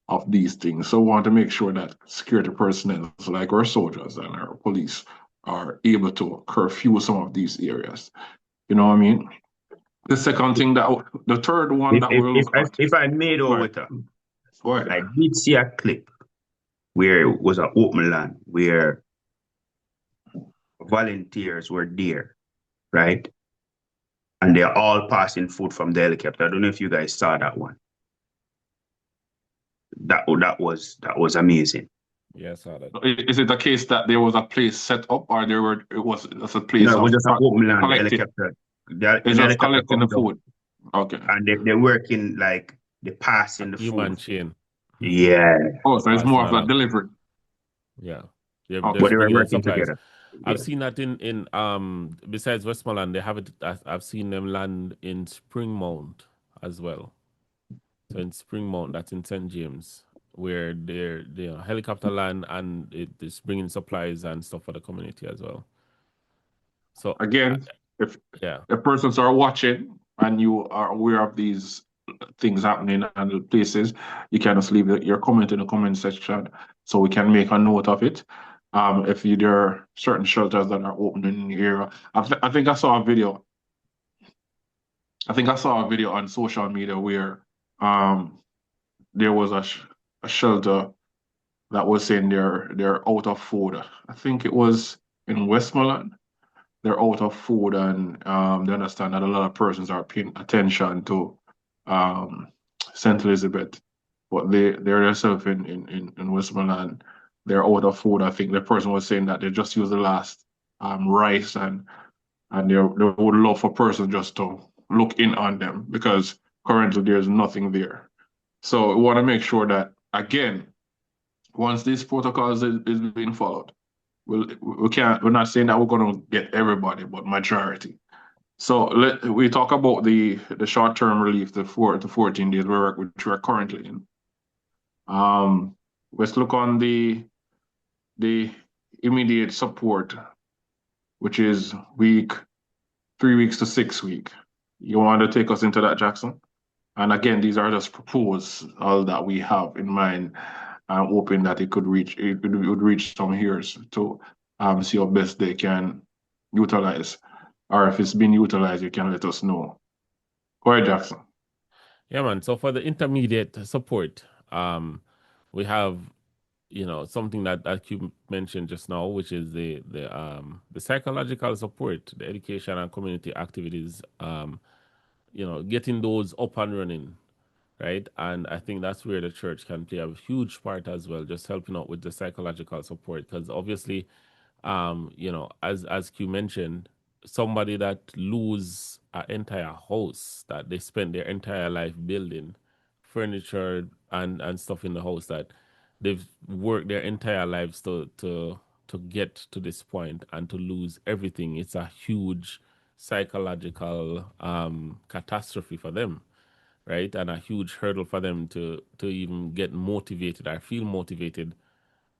of these things. So we want to make sure that security personnel, like our soldiers and our police, are able to curfew some of these areas. You know what I mean? The third one If that if we'll if, look at. if I made Go over ahead. with her, Go ahead. I did see a clip where it was an open land where volunteers were there, right? And they're all passing food from the helicopter. I don't know if you guys saw that one. That was amazing. Yeah, I saw that. Is it the case that there was a place set up, or it was a place No, it was of just an open land. The collecting? helicopter, It's just helicopter collecting the comes up food. Okay. and they're working like they're A passing the human food. chain. Yeah, Oh, so it's Passing more of a along. delivery. Yeah. They're Okay. but they were distributing working supplies. together. I've Yeah. seen that in besides Westmoreland, they have it. I've seen them land in Springmount as well. So in Springmount, that's in St. James. where they're helicopter land and it's bringing supplies and stuff for the community as well. So Again, if yeah, persons are watching and you are aware of these things happening and the places, you can just leave your comment in the comment section so we can make a note of it. If there are certain shelters that are open in the area, I think I saw a video. I think I saw a video on social media where there was a shelter that was saying they're out of food. I think it was in Westmoreland. They're out of food, and they understand that a lot of persons are paying attention to St. Elizabeth, but they're themselves in Westmoreland. They're out of food. I think the person was saying that they just use the last rice, and they would love for person just to look in on them because currently there's nothing there. So we want to make sure that again, once these protocols is being followed, we're not saying that we're going to get everybody, but majority. So we talk about the short-term relief, the 4 to 14 days which we're currently in. Let's look on the immediate support, which is 3 weeks to 6 weeks. You want to take us into that, Jackson? And again, these are just proposals that we have in mind. I'm hoping that it would reach some ears to see how best they can utilize, or if it's been utilized, you can let us know. Go ahead, Jackson. Yeah, man. So for the intermediate support, we have something that you mentioned just now, which is the psychological support, the education and community activities. Getting those up and running, right? And I think that's where the church can play a huge part as well, just helping out with the psychological support. Because obviously, as Q mentioned, somebody that lose an entire house that they spend their entire life building, furniture and stuff in the house that they've worked their entire lives to get to this point, and to lose everything, it's a huge psychological catastrophe for them, right? And a huge hurdle for them to even get motivated or feel motivated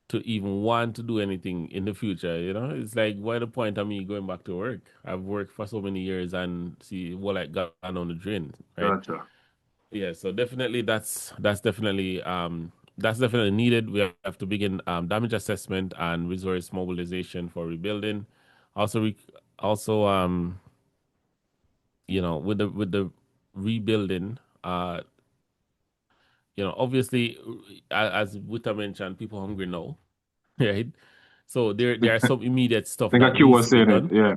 to even want to do anything in the future. It's like, why the point of me going back to work? I've worked for so many years and see what I got on the drain, right? Gotcha. Yeah, so definitely that's definitely needed. We have to begin damage assessment and resource mobilization for rebuilding. Also, with the rebuilding, obviously, as Wita mentioned, people hungry now, right? So there are some immediate stuff I think that Q needs was to be saying it, done. yeah.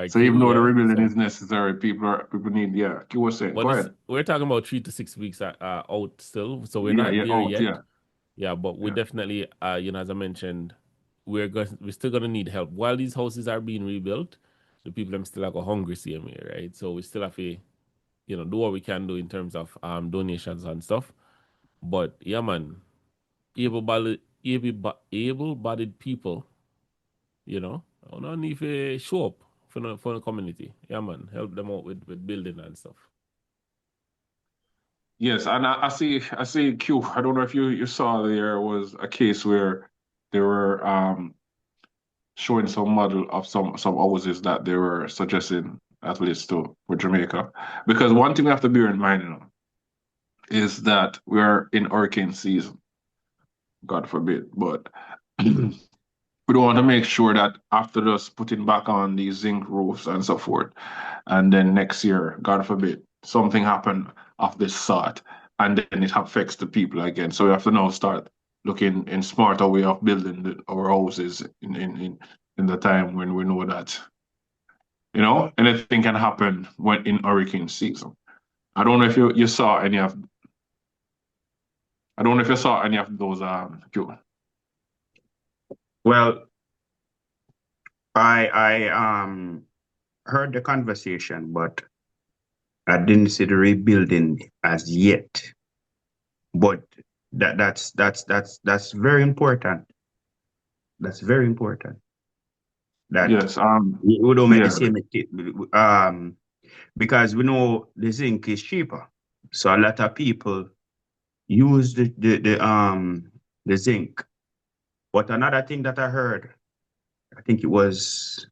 So Okay, even though the yeah. rebuilding So, is necessary, people need, yeah. Q was saying, but go ahead. we're talking about 3 to 6 weeks out still, so we're Yeah, not there out, yet. yeah. Yeah, but we definitely, as I mentioned, we're still gonna need help while these houses are being rebuilt. The people them still like a hungry CMA, right? So we still have to, do what we can do in terms of donations and stuff. But yeah, man, able-bodied people, I don't need to show up for the community. Yeah, man, help them out with building and stuff. Yes, and I see Q. I don't know if you saw there was a case where they were showing some model of some houses that they were suggesting at least for Jamaica. Because one thing we have to bear in mind, is that we're in hurricane season. God forbid, but we don't want to make sure that after just putting back on these zinc roofs and so forth, and then next year, God forbid, something happen of this sort, and then it affects the people again. So we have to now start looking in smarter way of building our houses in the time when we know that anything can happen when in hurricane season. I don't know if you saw any of. I don't know if you saw any of those. Well, I heard the conversation, but I didn't see the rebuilding as yet. But that's very important. That's very important. That Yes. we don't make the Yeah. same because we know the zinc is cheaper. So a lot of people use the zinc. But another thing that I heard, I think it was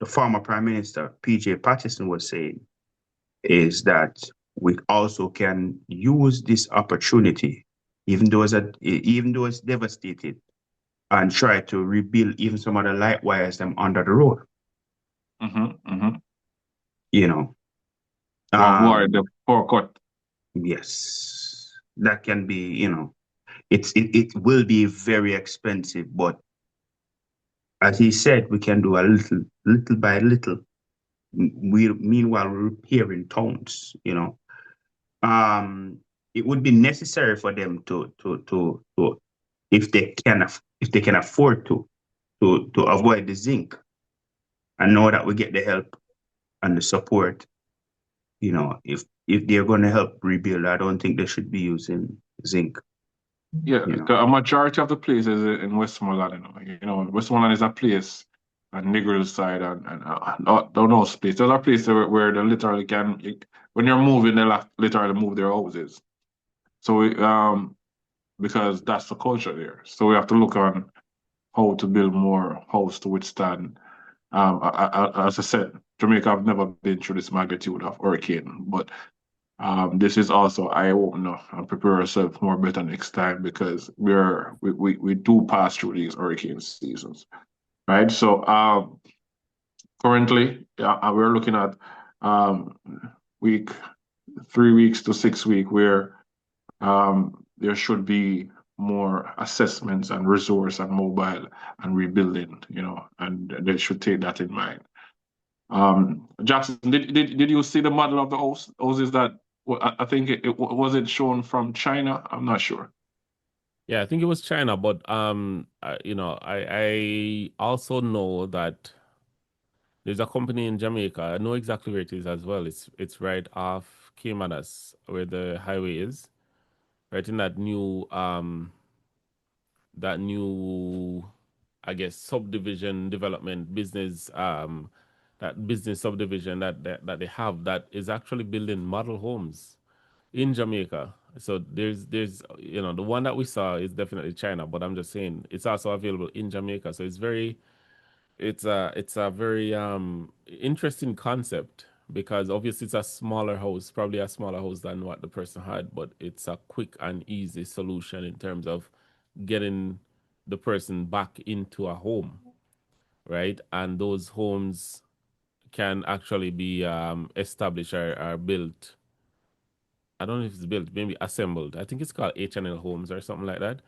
the former Prime Minister, PJ Patterson, was saying, is that we also can use this opportunity, even though it's devastated, and try to rebuild even some of the light wires them under the road. You know, To avoid the forecourt. yes, that can be, it will be very expensive, but as he said, we can do a little by little. Meanwhile, we're repairing towns, it would be necessary for them to if they can afford to avoid the zinc and know that we get the help and the support. If they're going to help rebuild, I don't think they should be using zinc. Yeah, a majority of the places in Westmoreland, Westmoreland is a place on Negro's side and those places. Those are places where they literally when you're moving, they literally move their houses. So because that's the culture there. So we have to look on how to build more house to withstand. As I said, Jamaica have never been through this magnitude of hurricane, but this is also eye-opener and prepare ourselves more better next time because we do pass through these hurricane seasons, right? So currently, we're looking at 3 weeks to 6 weeks where there should be more assessments and resource and mobile and rebuilding, and they should take that in mind. Jackson, did you see the model of the houses that I think it was it shown from China? I'm not sure. Yeah, I think it was China, but I also know that there's a company in Jamaica. I know exactly where it is as well. It's right off Caymanas where the highway is, right in that new I guess subdivision development business that business subdivision that they have that is actually building model homes in Jamaica. So there's the one that we saw is definitely China, but I'm just saying it's also available in Jamaica. So it's a very interesting concept because obviously it's a smaller house, probably a smaller house than what the person had, but it's a quick and easy solution in terms of getting the person back into a home, right? And those homes can actually be established or built. I don't know if it's built, maybe assembled. I think it's called H&L homes or something like that.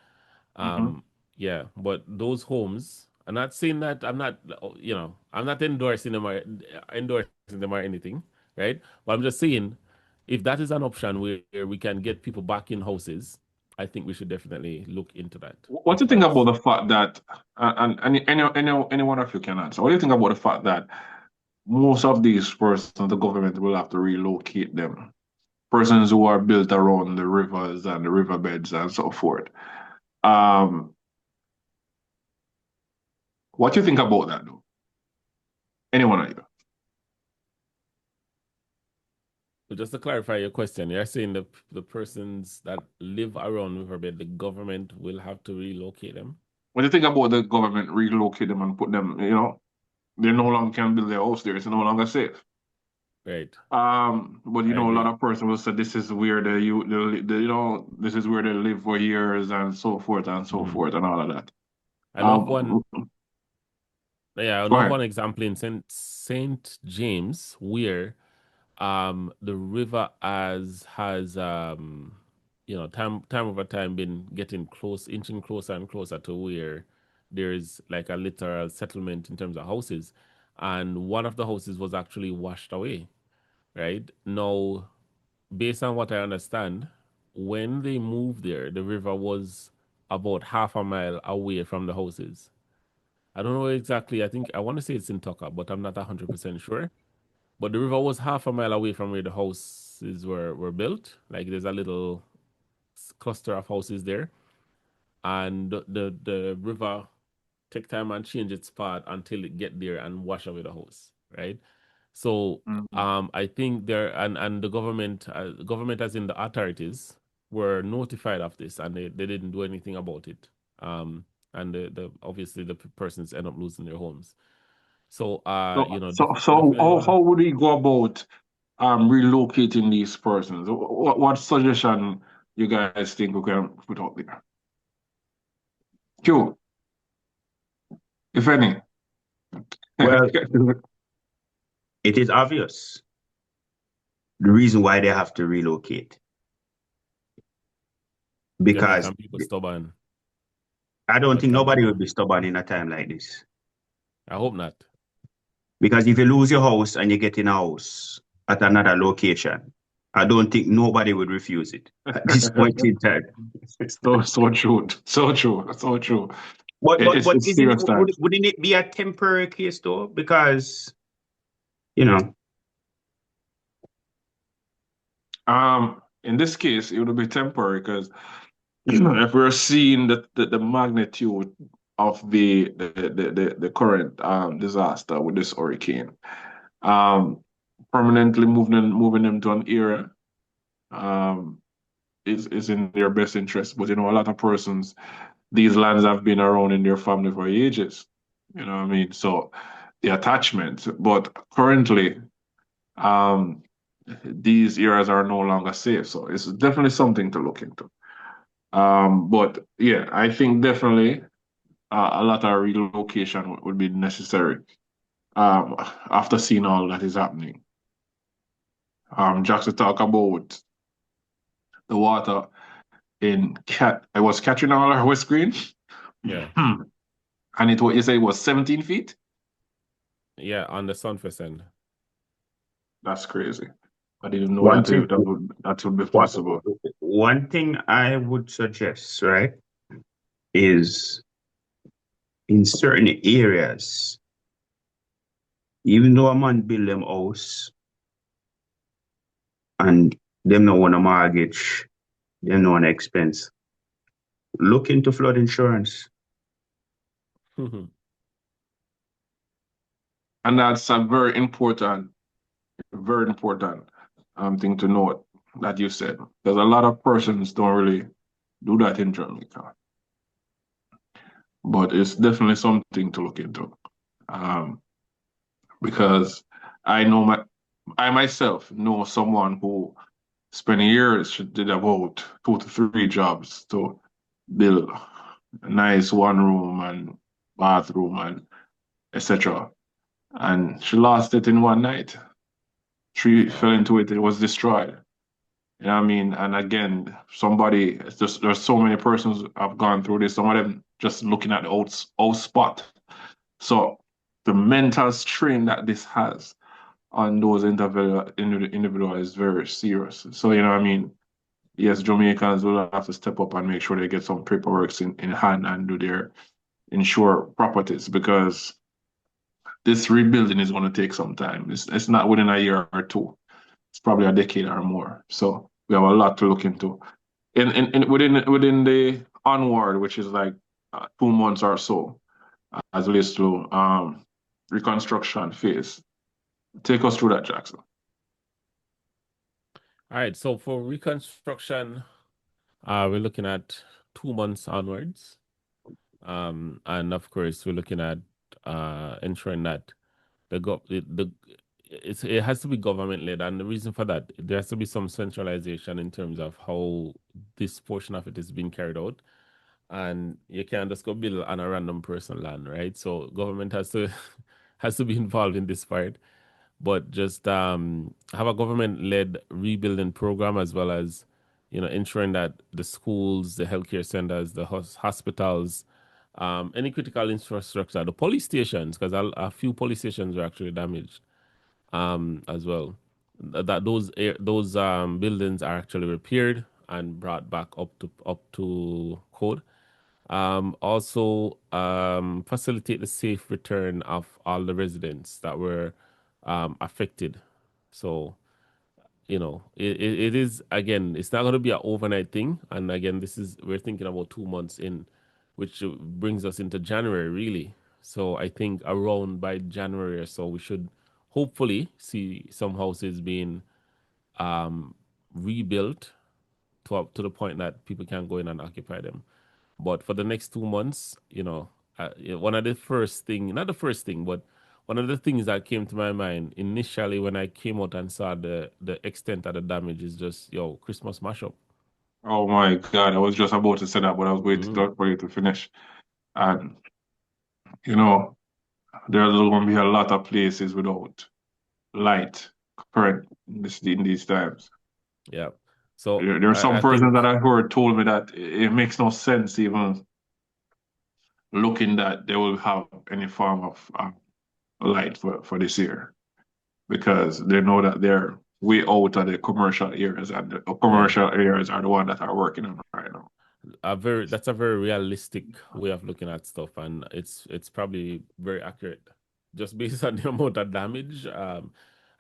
Yeah, but those homes, I'm not saying that I'm not endorsing them or anything, right? But I'm just saying if that is an option where we can get people back in houses, I think we should definitely look into that. What do you think about the fact that, and any one of you can answer, what do you think about the fact that most of these persons, the government will have to relocate them? Persons who are built around the rivers and the riverbeds and so forth. What do you think about that, though? Any one of you? So just to clarify your question, you're saying the persons that live around riverbed, the government will have to relocate them? What do you think about the government relocate them and put them, they no longer can build their house there, it's no longer safe. Right. But a lot of persons will say this is where this is where they live for years and so forth and so forth and all of that. I know one example in Saint James where the river has time over time been inching closer and closer to where there's like a literal settlement in terms of houses, and one of the houses was actually washed away. Right now, based on what I understand, when they moved there, the river was about half a mile away from the houses. I don't know exactly. I want to say it's in Tucker, but I'm not 100% sure. But the river was half a mile away from where the houses were built. Like there's a little cluster of houses there. And the river take time and change its path until it get there and wash away the house, right? So I think there and the government as in the authorities were notified of this and they didn't do anything about it. And the obviously the persons end up losing their homes. So you know, So definitely wanna. how would we go about relocating these persons? What suggestion you guys think we can put out there? Q, if any. Well, it is obvious the reason why they have to relocate. Because Jamaican people stubborn. I don't But think nobody continue. will be stubborn in a time like this. I hope not. Because if you lose your house and you get in a house at another location, I don't think nobody would refuse it at this point in time. So true. So true. So true. But It's serious times. wouldn't it be a temporary case though? Because you know, In this case, it would be temporary because if we're seeing the magnitude of the current disaster with this hurricane, permanently moving them to an area is in their best interest. But you know, a lot of persons, these lands have been around in their family for ages. You know what I mean? So the attachment. But currently, these areas are no longer safe. So it's definitely something to look into. But yeah, I think definitely a lot of relocation would be necessary after seeing all that is happening. Just to talk about the water in I was catching all our West Green. Yeah. And you say it was 17 feet? Yeah, on the Sunfest end. That's crazy. I didn't know one that thing, that would be possible. one thing I would suggest, right, is in certain areas, even though a man build them house and them not want a mortgage, them not want expense, look into flood insurance. And that's a very important thing to note that you said. Because a lot of persons don't really do that in Jamaica. But it's definitely something to look into. Because I myself know someone who spent years, she did about 2 to 3 jobs to build a nice one room and bathroom and etc. And she lost it in one night. She fell into it, it was destroyed. You know what I mean? And again, there's so many persons have gone through this, some of them just looking at the old spot. So the mental strain that this has on those individual is very serious. So, you know what I mean? Yes, Jamaicans will have to step up and make sure they get some paperwork in hand and do their insure properties because this rebuilding is going to take some time. It's not within a year or two. It's probably a decade or more. So we have a lot to look into. Within the onward, which is like 2 months or so, as it relates to reconstruction phase. Take us through that, Jackson. All right, so for reconstruction, we're looking at 2 months onwards. And of course, we're looking at ensuring that it has to be government led, and the reason for that, there has to be some centralization in terms of how this portion of it is being carried out. And you can't just go build on a random person land, right? So government has to has to be involved in this part, but just have a government led rebuilding program as well as ensuring that the schools, the healthcare centers, the hospitals, any critical infrastructure, the police stations, because a few police stations were actually damaged as well. That those buildings are actually repaired and brought back up to code. Also, facilitate the safe return of all the residents that were affected. So, it is, again, it's not going to be an overnight thing. And again, we're thinking about 2 months in, which brings us into January, really. So I think around by January or so, we should hopefully see some houses being rebuilt to the point that people can go in and occupy them. But for the next 2 months, one of the first thing, not the first thing, but one of the things that came to my mind initially when I came out and saw the extent of the damage is just, Christmas mashup. Oh my God, I was just about to say that, but I was waiting for you to finish. And you know, there's going to be a lot of places without light current in these times. Yeah. So There are some I persons think, that I heard told me that it makes no sense even looking that they will have any form of light for this year because they know that they're way out of the commercial areas and the commercial areas are the ones that are working on right now. that's a very realistic way of looking at stuff, and it's probably very accurate just based on the amount of damage and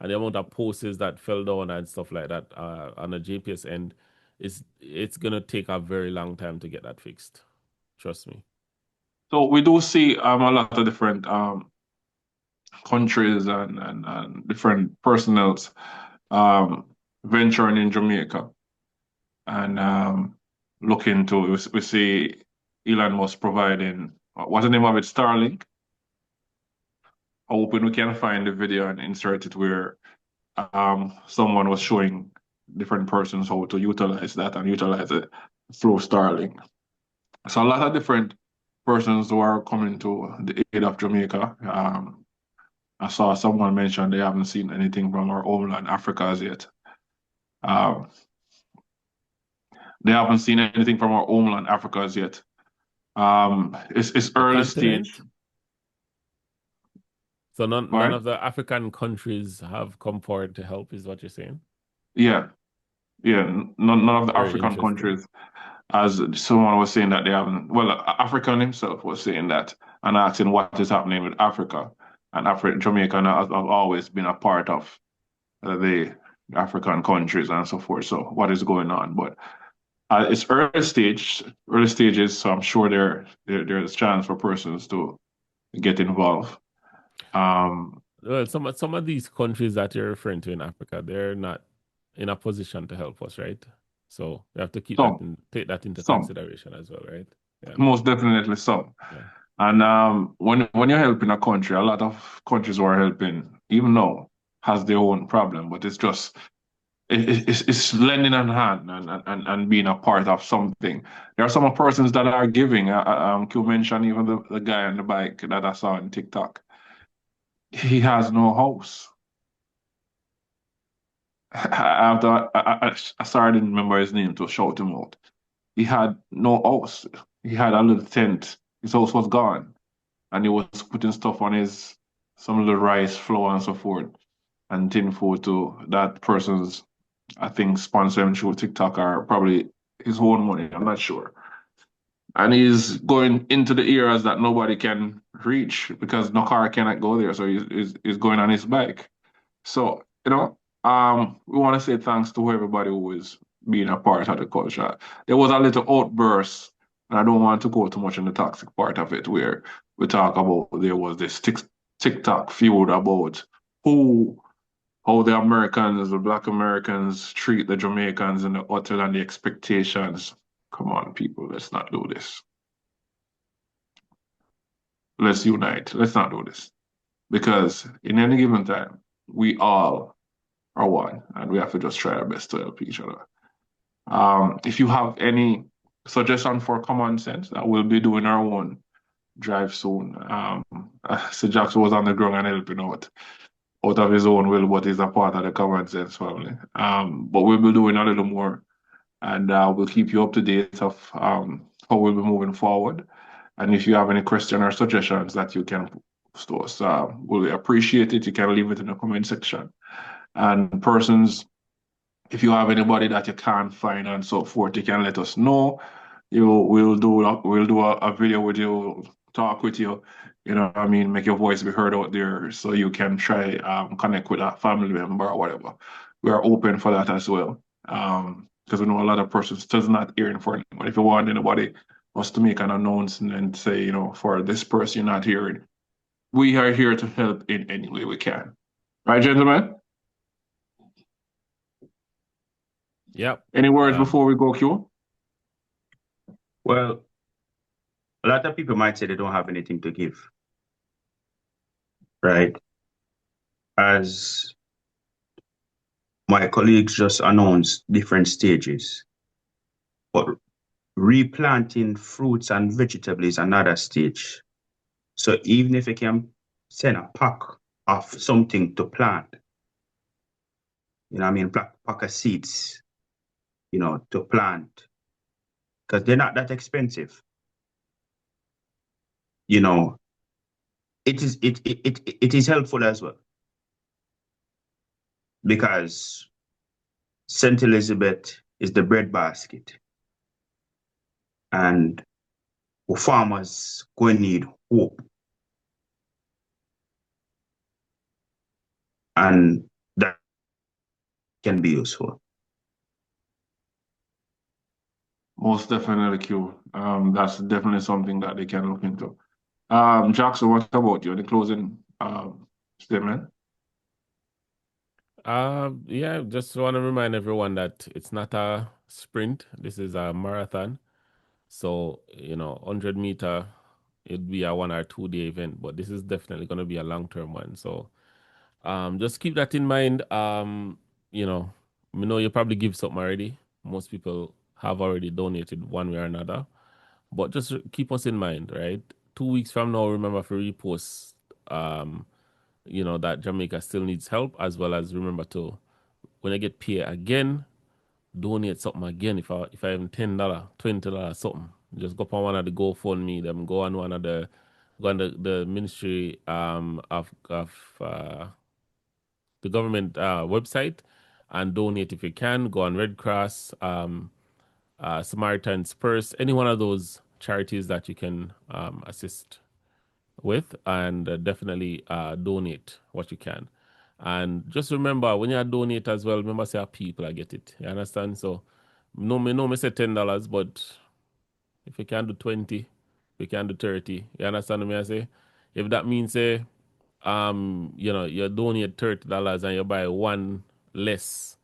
the amount of posts that fell down and stuff like that on the JPS end. It's gonna take a very long time to get that fixed. Trust me. So we do see a lot of different countries and different personnels venturing in Jamaica and looking to we see Elon Musk providing what's the name of it, Starlink. Hoping we can find the video and insert it where someone was showing different persons how to utilize that and utilize it through Starlink. So a lot of different persons who are coming to the aid of Jamaica. I saw someone mention they haven't seen anything from our homeland, Africa, as yet. They haven't seen anything from our homeland, Africa, as yet. It's early stage. So none of the African countries have come forward to help, is what you're saying? Yeah. None of the African countries, as someone was saying that they haven't. Well, African himself was saying that and asking what is happening with Africa. And Jamaica has always been a part of the African countries and so forth. So what is going on? But it's early stages. So I'm sure there's a chance for persons to get involved. Well, some of these countries that you're referring to in Africa, they're not in a position to help us, right? So we have to take that into consideration as well, right? Yeah. Most definitely some. Yeah. And when you're helping a country, a lot of countries who are helping, even now, has their own problem, but it's just it's lending a hand and being a part of something. There are some persons that are giving. You mentioned even the guy on the bike that I saw on TikTok. He has no house. I sorry I didn't remember his name to shout him out. He had no house. He had a little tent. His house was gone. And he was putting stuff on some little rice, flour and so forth, and tin food to that person's, I think, sponsor him through TikTok or probably his own money. I'm not sure. And he's going into the areas that nobody can reach because no car cannot go there. So he's going on his bike. So, we want to say thanks to everybody who is being a part of the culture. There was a little outburst, and I don't want to go too much in the toxic part of it, where we talk about there was this TikTok feud about how the Americans, the Black Americans, treat the Jamaicans in the hotel and the expectations. Come on, people, let's not do this. Let's unite. Let's not do this. Because in any given time, we all are one, and we have to just try our best to help each other. If you have any suggestion for Kommon Cents, that we'll be doing our own drive soon. So Jackson was on the ground and helping out of his own will, but he's a part of the Kommon Cents family. But we'll be doing a little more, and we'll keep you up to date of how we'll be moving forward. And if you have any question or suggestions that you can post to us, we'll appreciate it. You can leave it in the comment section. And persons, if you have anybody that you can't find and so forth, you can let us know. We'll do a video with you, talk with you, make your voice be heard out there so you can try connect with a family member or whatever. We are open for that as well. Because we know a lot of persons still not hearing for it. But if you want anybody us to make an announcement and say, for this person you're not hearing, we are here to help in any way we can. Right, gentlemen? Yep. Any words before we go, Q? Well, a lot of people might say they don't have anything to give, right? As my colleagues just announced different stages, but replanting fruits and vegetables is another stage. So even if you can send a pack of something to plant, you know what I mean, pack of seeds, you know, to plant, because they're not that expensive. You know, it is helpful as well. Because St. Elizabeth is the breadbasket. And farmers going to need hope. And that can be useful. Most definitely, Q. That's definitely something that they can look into. Jackson, what about you? The closing statement? Yeah, just want to remind everyone that it's not a sprint. This is a marathon. So, 100-meter, it'd be a 1 or 2 day event, but this is definitely going to be a long-term one. So, just keep that in mind. We know you probably give something already. Most people have already donated one way or another, but just keep us in mind, right? 2 weeks from now, remember to repost, that Jamaica still needs help, as well as remember to, when I get paid again, donate something again. If I have $10, $20, something, just go on one of the GoFundMe, them go on the ministry of the government website and donate if you can. Go on Red Cross, Samaritan's Purse, any one of those charities that you can assist with, and definitely donate what you can. And just remember, when you donate as well, remember say people I get it. You understand? So me say $10, but if you can do 20, you can do 30. You understand what I say? If that means say you donate $30 and you buy one less,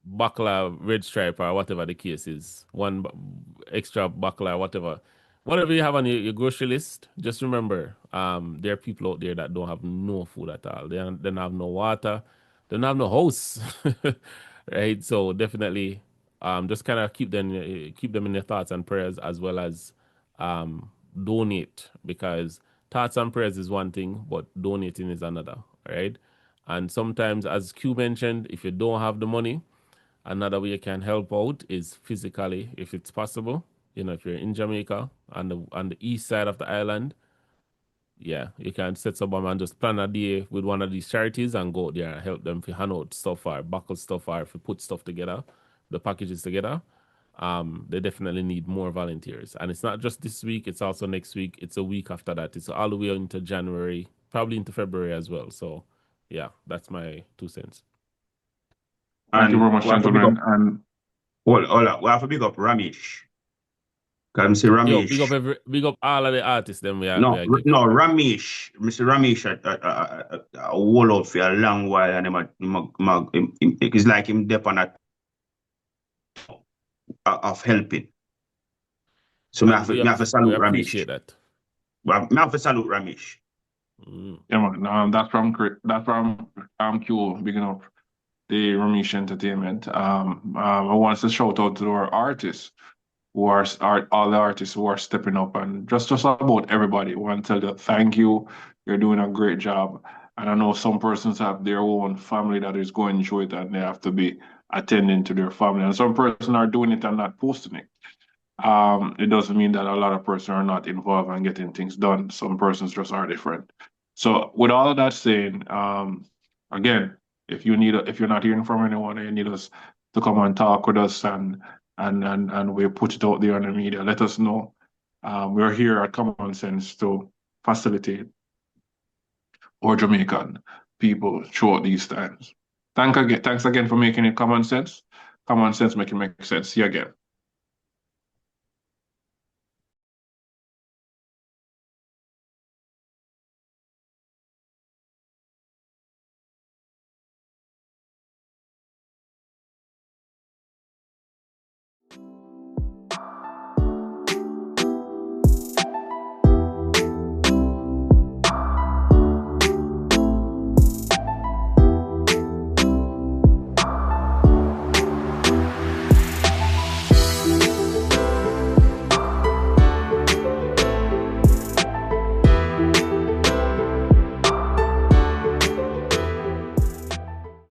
buckle of red stripe or whatever the case is, one extra buckle or whatever you have on your grocery list, just remember, there are people out there that don't have no food at all. They don't have no water, they don't have no house, right? So definitely, just kind of keep them in your thoughts and prayers, as well as donate, because thoughts and prayers is one thing, but donating is another, right? And sometimes, as Q mentioned, if you don't have the money, another way you can help out is physically, if it's possible. If you're in Jamaica on the east side of the island, yeah, you can set someone and just plan a day with one of these charities and go there and help them if you hand out stuff or buckle stuff, or if you put stuff together, the packages together. They definitely need more volunteers. And it's not just this week, it's also next week, it's a week after that. It's all the way into January, probably into February as well. So yeah, that's my 2 cents. Thank you very much, gentlemen. And we have to big up Ramesh. Because I say Ramesh. Yo, big up all of the artists. Them Ramesh. Mr. Ramesh, I hold out for a long while, and it's like him dep on that of helping. So I have to salute Ramesh. Appreciate that. I have to salute Ramesh. Yeah, man. That's from Q, bigging up the Ramesh Entertainment. I want to shout out to our artists, who are all the artists who are stepping up, and just about everybody. I want to tell you thank you. You're doing a great job. And I know some persons have their own family that is going through it, and they have to be attending to their family. And some persons are doing it and not posting it. It doesn't mean that a lot of persons are not involved and getting things done. Some persons just are different. So with all of that saying, again, if you're not hearing from anyone and you need us to come and talk with us and we put it out there on the media, let us know. We're here at Kommon Cents to facilitate our Jamaican people throughout these times. Thanks again for making it Kommon Cents. Kommon Cents make it make sense. See you again.